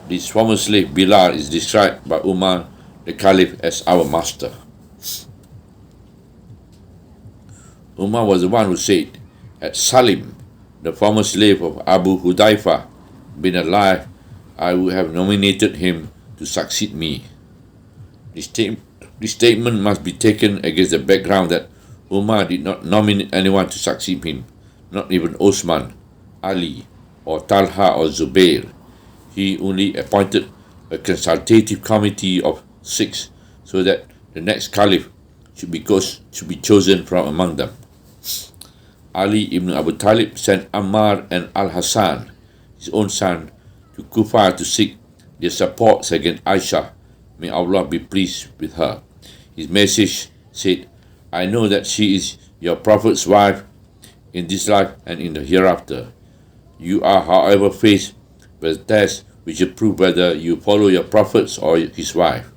This former slave Bilal is described by Umar the Caliph as our master. Umar was the one who said, had Salim, the former slave of Abu Hudayfa, been alive, I would have nominated him to succeed me. This statement must be taken against the background that Umar did not nominate anyone to succeed him, not even Osman, Ali, or Talha or Zubair. He only appointed a consultative committee of 6 so that the next caliph should be chosen from among them. Ali ibn Abu Talib sent Ammar and Al-Hasan, his own son, to Kufa to seek their support against Aisha. May Allah be pleased with her. His message said, I know that she is your Prophet's wife in this life and in the hereafter. You are, however, faced with tests which will prove whether you follow your Prophet or his wife.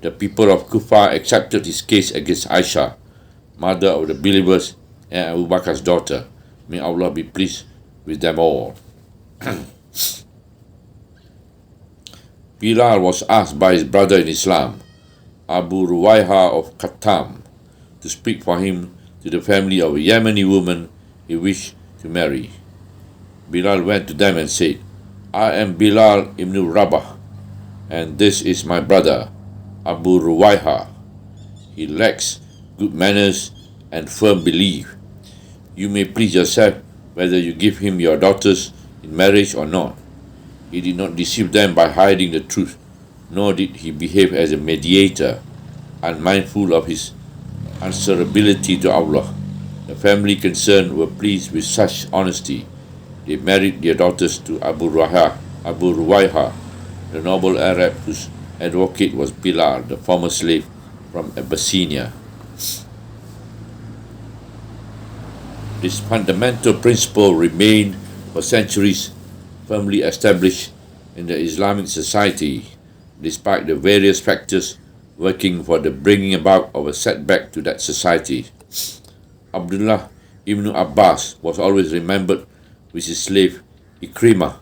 The people of Kufa accepted his case against Aisha, mother of the believers, and Abu Bakr's daughter. May Allah be pleased with them all. Bilal was asked by his brother in Islam, Abu Ruwaiha of Khattam, to speak for him to the family of a Yemeni woman he wished to marry. Bilal went to them and said, I am Bilal ibn Rabah, and this is my brother, Abu Ruwaiha. He lacks good manners and firm belief. You may please yourself whether you give him your daughters in marriage or not. He did not deceive them by hiding the truth, nor did he behave as a mediator, unmindful of his answerability to Allah. The family concerned were pleased with such honesty. They married their daughters to Abu Ruwaiha, the noble Arab whose advocate was Bilal, the former slave from Abyssinia. This fundamental principle remained for centuries firmly established in the Islamic society, despite the various factors working for the bringing about of a setback to that society. Abdullah ibn Abbas was always remembered with his slave Ikrimah,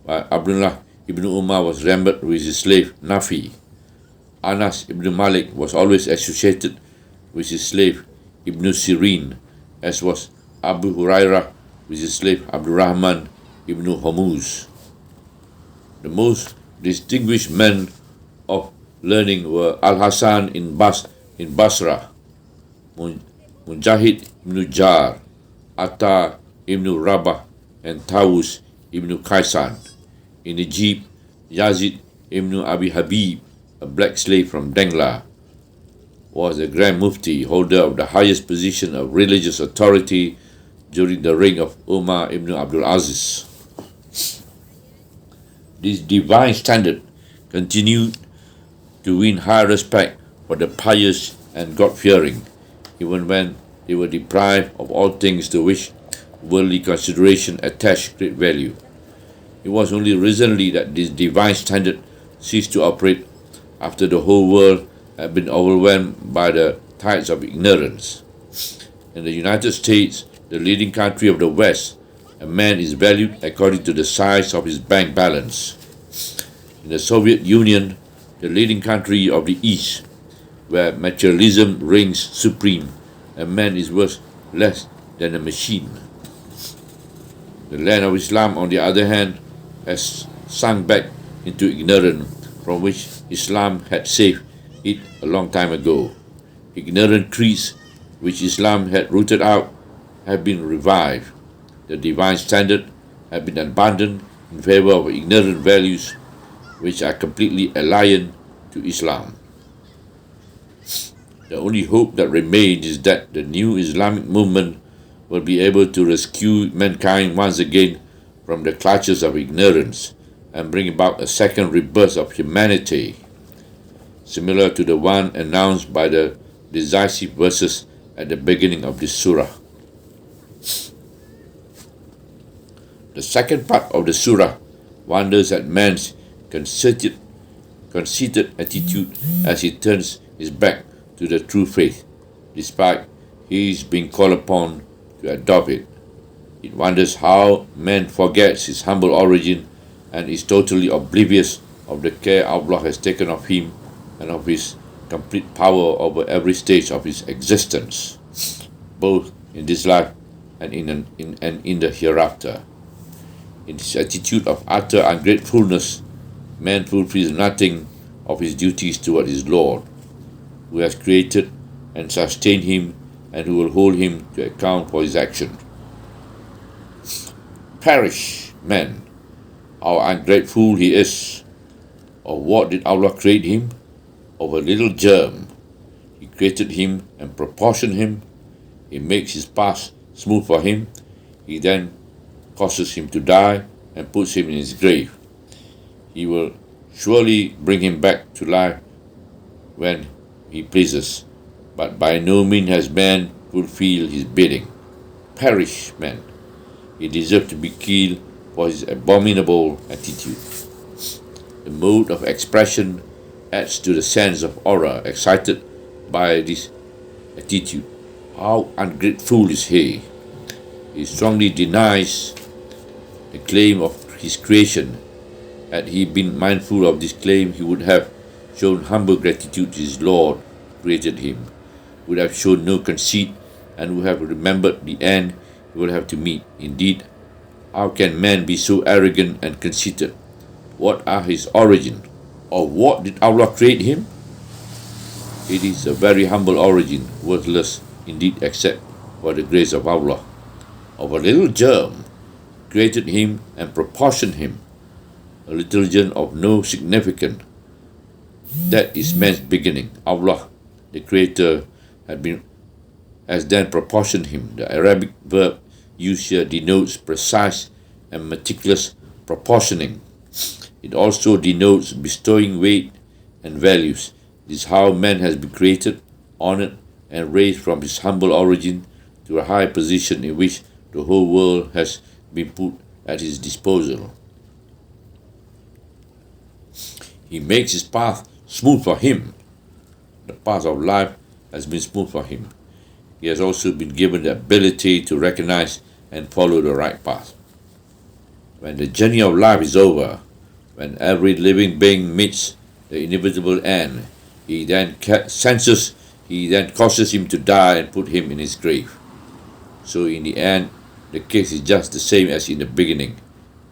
while Abdullah ibn Umar was remembered with his slave Nafi. Anas ibn Malik was always associated with his slave Ibn Sirin, as was Abu Hurairah with his slave Abdurrahman ibn Hormuz. The most distinguished men of learning were Al-Hasan in Basra, Mujahid ibn Jar, Atta ibn Rabah, and Tawus ibn Kaysan. In Egypt, Yazid ibn Abi Habib, a black slave from Dengla, was the Grand Mufti, holder of the highest position of religious authority during the reign of Umar ibn Abdul Aziz. This divine standard continued to win high respect for the pious and God-fearing, even when they were deprived of all things to which worldly consideration attached great value. It was only recently that this divine standard ceased to operate after the whole world had been overwhelmed by the tides of ignorance. In the United States, the leading country of the West, a man is valued according to the size of his bank balance. In the Soviet Union, the leading country of the East, where materialism reigns supreme, a man is worth less than a machine. The land of Islam, on the other hand, has sunk back into ignorance from which Islam had saved it a long time ago. Ignorant creeds which Islam had rooted out have been revived. The divine standard have been abandoned in favor of ignorant values which are completely alien to Islam. The only hope that remains is that the new Islamic movement will be able to rescue mankind once again from the clutches of ignorance and bring about a second rebirth of humanity, similar to the one announced by the decisive verses at the beginning of this surah. The second part of the surah wonders at man's conceited attitude as he turns his back to the true faith, despite his being called upon to adopt it. It wonders how man forgets his humble origin and is totally oblivious of the care Allah has taken of him and of his complete power over every stage of his existence, both in this life and in the hereafter. In this attitude of utter ungratefulness, man fulfills nothing of his duties toward his Lord, who has created and sustained him and who will hold him to account for his actions. Perish, man, how ungrateful he is. Of what did Allah create him? Of a little germ. He created him and proportioned him. He makes his path smooth for him. He then causes him to die and puts him in his grave. He will surely bring him back to life when he pleases, but by no means has man fulfilled his bidding. Perish, man. He deserves to be killed for his abominable attitude. The mode of expression adds to the sense of horror excited by this attitude. How ungrateful is he! He strongly denies the claim of his creation. Had he been mindful of this claim, he would have shown humble gratitude to his Lord who created him, would have shown no conceit, and would have remembered the end he will have to meet. Indeed, how can man be so arrogant and conceited? What are his origin? Or what did Allah create him? It is a very humble origin, worthless indeed except for the grace of Allah. Of a little germ, created him and proportioned him, a little germ of no significance. That is man's beginning. Allah, the Creator, has then proportioned him. The Arabic verb used here denotes precise and meticulous proportioning. It also denotes bestowing weight and values. This is how man has been created, honored, and raised from his humble origin to a high position in which the whole world has been put at his disposal. He makes his path smooth for him. The path of life has been smooth for him. He has also been given the ability to recognize and follow the right path. When the journey of life is over, when every living being meets the inevitable end, he then causes him to die and put him in his grave. So in the end, the case is just the same as in the beginning.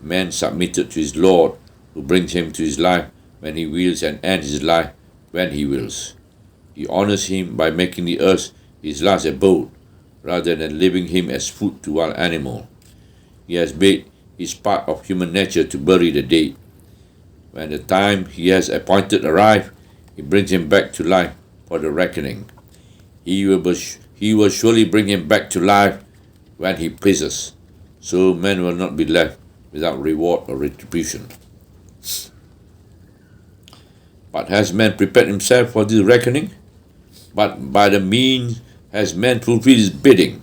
Man submitted to his Lord, who brings him to his life when he wills and ends his life when he wills. He honors him by making the earth his last abode, rather than leaving him as food to wild animal. He has made it part of human nature to bury the dead. When the time he has appointed arrives, he brings him back to life for the reckoning. He will surely bring him back to life when he pleases, so man will not be left without reward or retribution. But has man prepared himself for this reckoning? But by the means has man fulfilled his bidding.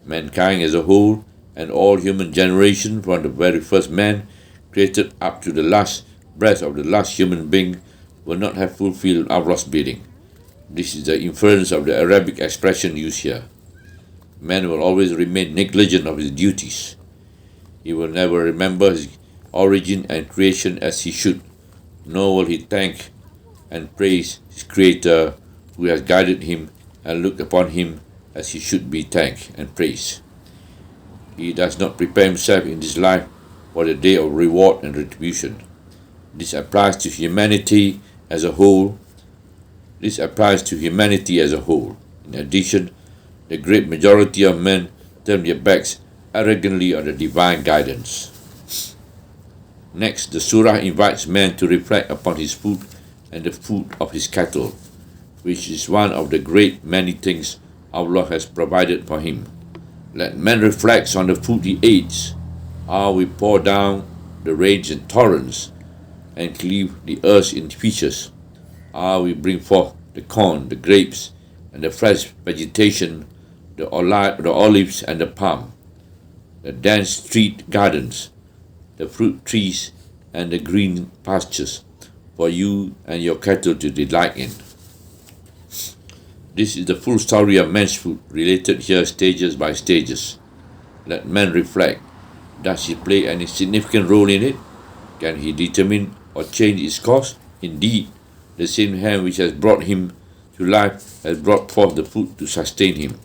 Mankind as a whole and all human generation from the very first man created up to the last breath of the last human being will not have fulfilled Allah's bidding. This is the inference of the Arabic expression used here. Man will always remain negligent of his duties. He will never remember his origin and creation as he should, nor will he thank and praise his Creator who has guided him and looked upon him as he should be thanked and praised. He does not prepare himself in this life for the day of reward and retribution. This applies to humanity as a whole. In addition, the great majority of men turn their backs arrogantly on the divine guidance. Next, the surah invites man to reflect upon his food and the food of his cattle, which is one of the great many things Allah has provided for him. Let man reflect on the food he eats, how we pour down the rains in torrents, and cleave the earth in pieces. We bring forth the corn, the grapes, and the fresh vegetation, the olives and the palm, the dense street gardens, the fruit trees, and the green pastures, for you and your cattle to delight in. This is the full story of man's food, related here stages by stages. Let man reflect. Does he play any significant role in it? Can he determine or change its course? Indeed, the same hand which has brought him to life has brought forth the food to sustain him.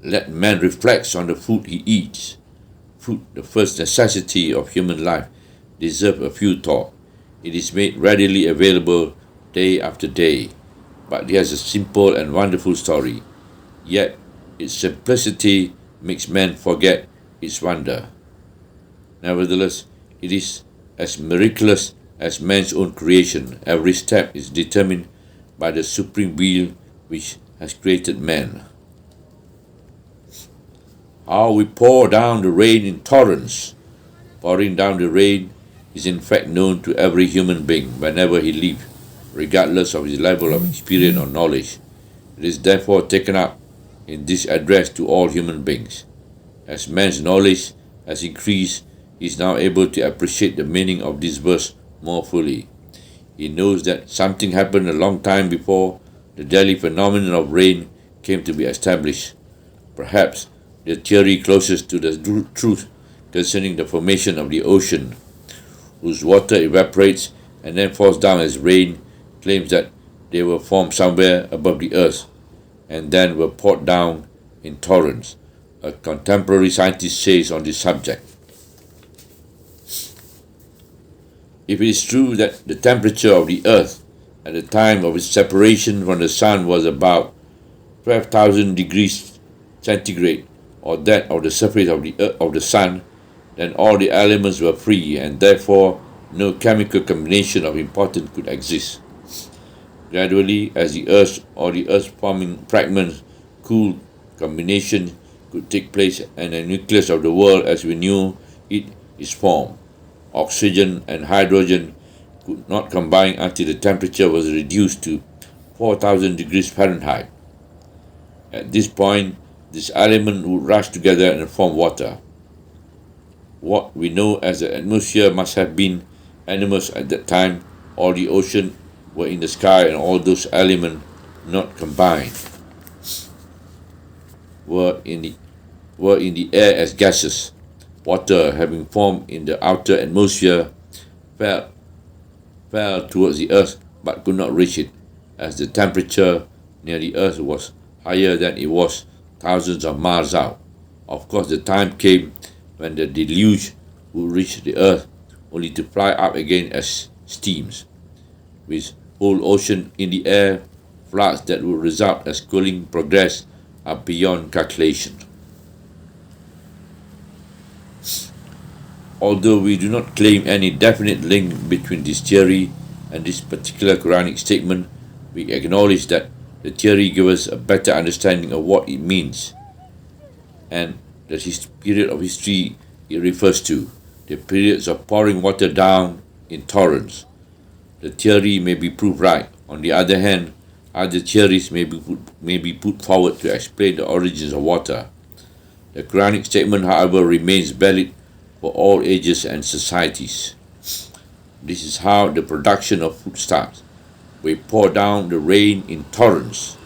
Let man reflect on the food he eats. Food, the first necessity of human life, deserves a few thought. It is made readily available day after day, but it has a simple and wonderful story. Yet its simplicity makes man forget its wonder. Nevertheless, it is as miraculous as man's own creation. Every step is determined by the supreme will which has created man. How we pour down the rain in torrents. Pouring down the rain is in fact known to every human being whenever he lives, regardless of his level of experience or knowledge. It is therefore taken up in this address to all human beings. As man's knowledge has increased, he is now able to appreciate the meaning of this verse more fully. He knows that something happened a long time before the daily phenomenon of rain came to be established. Perhaps the theory closest to the truth concerning the formation of the ocean, whose water evaporates and then falls down as rain, claims that they were formed somewhere above the earth and then were poured down in torrents. A contemporary scientist says on this subject, if it is true that the temperature of the earth at the time of its separation from the sun was about 12,000 degrees centigrade, or that of the surface of the sun, then all the elements were free, and therefore no chemical combination of importance could exist. Gradually, as the earth or the earth-forming fragments cooled, combination could take place, and the nucleus of the world as we knew it is formed. Oxygen and hydrogen could not combine until the temperature was reduced to 4,000 degrees Fahrenheit. At this point, this element would rush together and form water. What we know as the atmosphere must have been animals at that time. All the ocean were in the sky, and all those elements not combined were in the air as gases. Water, having formed in the outer atmosphere, fell towards the earth but could not reach it, as the temperature near the earth was higher than it was thousands of miles out. Of course, the time came when the deluge would reach the earth, only to fly up again as steams. With whole ocean in the air, floods that would result as cooling progress are beyond calculation. Although we do not claim any definite link between this theory and this particular Quranic statement, we acknowledge that the theory gives us a better understanding of what it means and the period of history it refers to, the periods of pouring water down in torrents. The theory may be proved right. On the other hand, other theories may be put forward to explain the origins of water. The Quranic statement, however, remains valid for all ages and societies. This is how the production of food starts. We pour down the rain in torrents.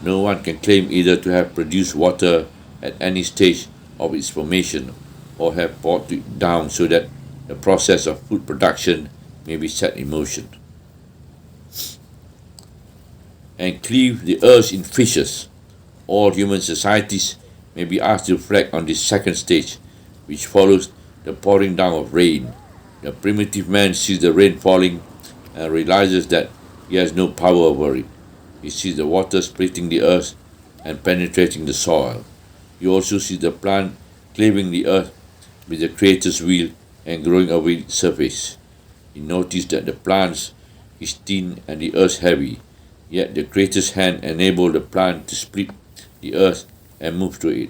No one can claim either to have produced water at any stage of its formation or have poured it down so that the process of food production may be set in motion. And cleave the earth in fishes. All human societies may be asked to reflect on this second stage, which follows the pouring down of rain. The primitive man sees the rain falling and realizes that he has no power over it. He sees the water splitting the earth and penetrating the soil. He also sees the plant cleaving the earth with the Creator's will and growing over its surface. He noticed that the plant is thin and the earth heavy, yet the Creator's hand enabled the plant to split the earth and move through it.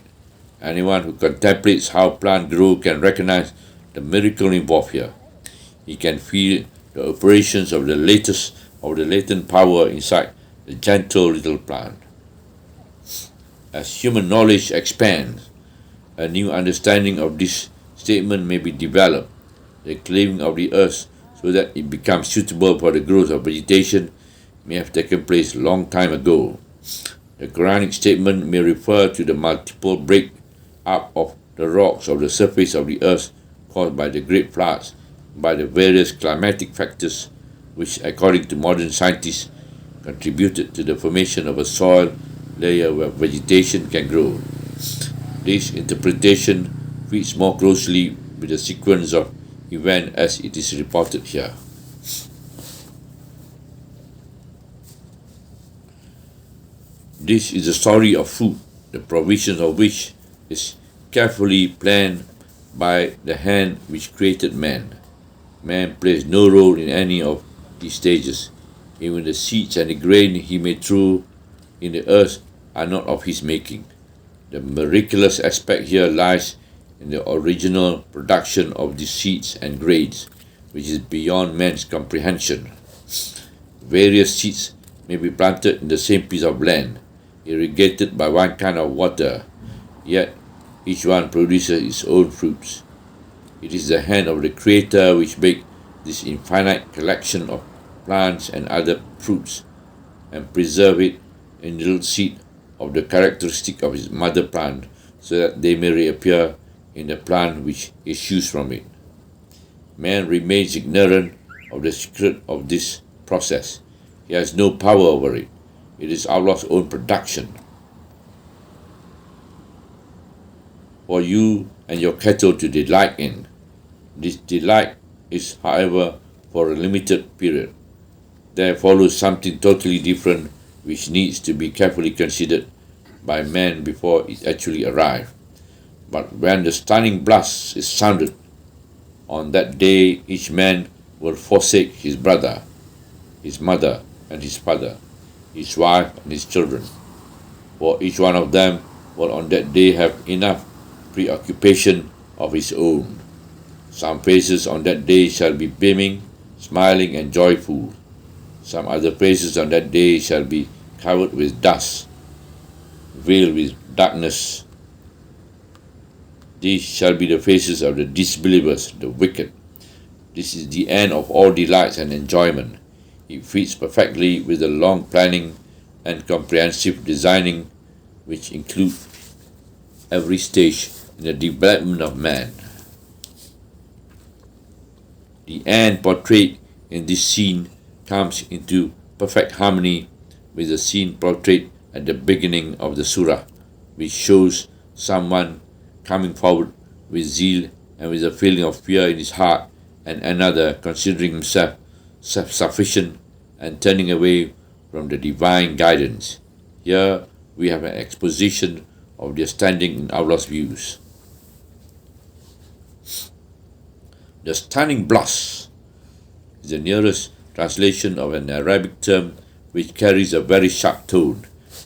Anyone who contemplates how plants grow can recognize the miracle involved here. He can feel the operations of the latent power inside the gentle little plant. As human knowledge expands, a new understanding of this statement may be developed. The cleaving of the earth so that it becomes suitable for the growth of vegetation may have taken place a long time ago. The Quranic statement may refer to the multiple break up of the rocks of the surface of the earth caused by the great floods, by the various climatic factors which, according to modern scientists, contributed to the formation of a soil layer where vegetation can grow. This interpretation fits more closely with the sequence of events as it is reported here. This is the story of food, the provision of which is carefully planned by the hand which created man. Man plays no role in any of these stages. Even the seeds and the grain he may throw in the earth are not of his making. The miraculous aspect here lies in the original production of the seeds and grains, which is beyond man's comprehension. Various seeds may be planted in the same piece of land, irrigated by one kind of water, yet each one produces its own fruits. It is the hand of the Creator which makes this infinite collection of plants and other fruits, and preserve it in little seed of the characteristic of its mother plant, so that they may reappear in the plant which issues from it. Man remains ignorant of the secret of this process. He has no power over it. It is Allah's own production. For you and your cattle to delight in. This delight is, however, for a limited period. There follows something totally different which needs to be carefully considered by man before it actually arrives. But when the stunning blast is sounded, on that day each man will forsake his brother, his mother and his father, his wife and his children. For each one of them will on that day have enough preoccupation of his own. Some faces on that day shall be beaming, smiling and joyful. Some other faces on that day shall be covered with dust, veiled with darkness. These shall be the faces of the disbelievers, the wicked. This is the end of all delights and enjoyment. It fits perfectly with the long planning and comprehensive designing which include every stage in the development of man. The end portrayed in this scene comes into perfect harmony with the scene portrayed at the beginning of the surah, which shows someone coming forward with zeal and with a feeling of fear in his heart, and another considering himself self-sufficient and turning away from the divine guidance. Here we have an exposition of their standing in Allah's views. The stunning blast is the nearest translation of an Arabic term which carries a very sharp tone.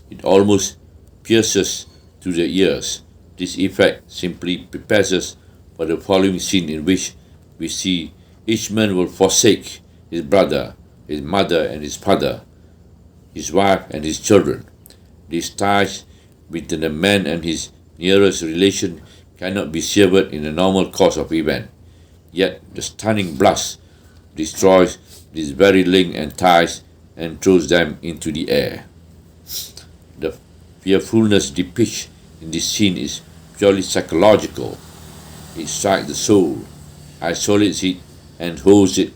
It almost pierces through the ears. This effect simply prepares us for the following scene, in which we see each man will forsake his brother, his mother and his father, his wife and his children. These ties between the man and his nearest relation cannot be severed in a normal course of event. Yet the stunning blast destroys this very link and ties and throws them into the air. The fearfulness depicted in this scene is purely psychological. It strikes the soul, isolates it, and holds it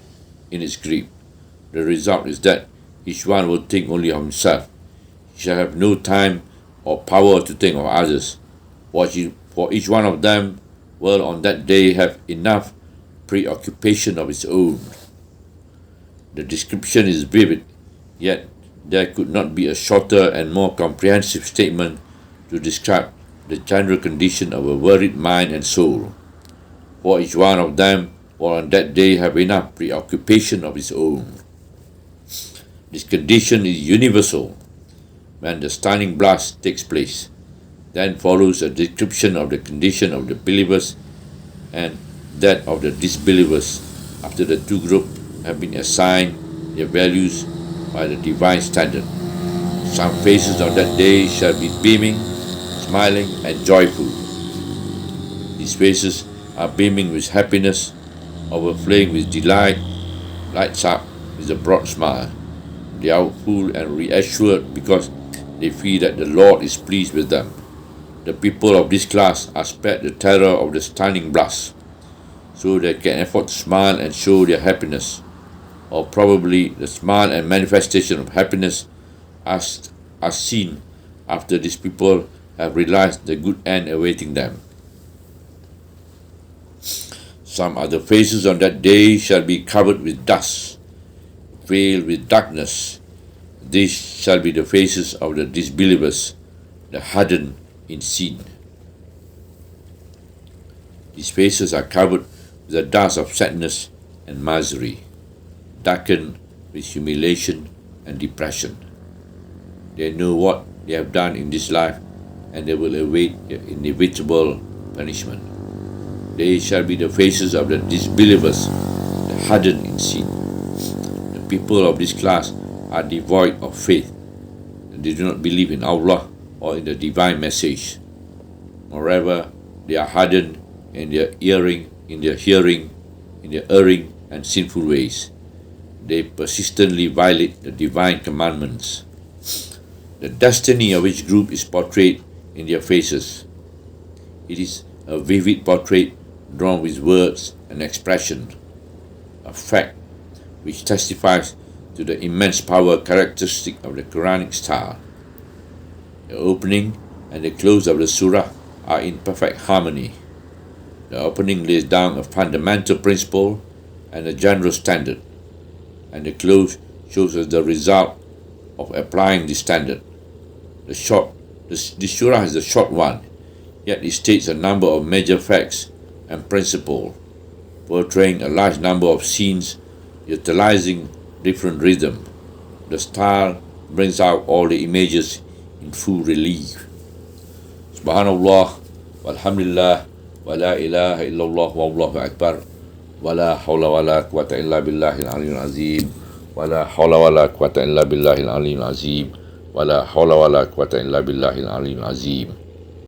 in its grip. The result is that each one will think only of himself. He shall have no time or power to think of others, for each one of them will on that day have enough preoccupation of its own. The description is vivid, yet there could not be a shorter and more comprehensive statement to describe the general condition of a worried mind and soul. For each one of them will on that day have enough preoccupation of its own. This condition is universal when the stunning blast takes place. Then follows a description of the condition of the believers and that of the disbelievers after the two groups have been assigned their values by the divine standard. Some faces on that day shall be beaming, smiling, and joyful. These faces are beaming with happiness, overflowing with delight, lights up with a broad smile. They are full and reassured because they feel that the Lord is pleased with them. The people of this class are spared the terror of the stunning blast, so they can afford to smile and show their happiness, or probably the smile and manifestation of happiness are seen after these people have realized the good end awaiting them. Some other faces on that day shall be covered with dust, veiled with darkness. These shall be the faces of the disbelievers, the hardened in sin. These faces are covered with the dust of sadness and misery, darkened with humiliation and depression. They know what they have done in this life, and they will await their inevitable punishment. They shall be the faces of the disbelievers, the hardened in sin. The people of this class are devoid of faith, and they do not believe in Allah or in the divine message. Moreover, they are hardened in their hearing, in their erring and sinful ways. They persistently violate the divine commandments. The destiny of each group is portrayed in their faces. It is a vivid portrait drawn with words and expression, a fact which testifies to the immense power characteristic of the Quranic style. The opening and the close of the surah are in perfect harmony. The opening lays down a fundamental principle and a general standard, and the close shows us the result of applying this standard. The surah is a short one, yet it states a number of major facts and principles, portraying a large number of scenes utilizing different rhythm. The style brings out all the images in full relief. Subhanallah, walhamdulillah, wa la ilaha illallah, wallahu akbar, wa la hawla wa la quwwata illa billahil aliyyil azim, wa la hawla wa la quwwata illa billahil aliyyil azim, wa la hawla wa la quwwata illa billahil aliyyil azim.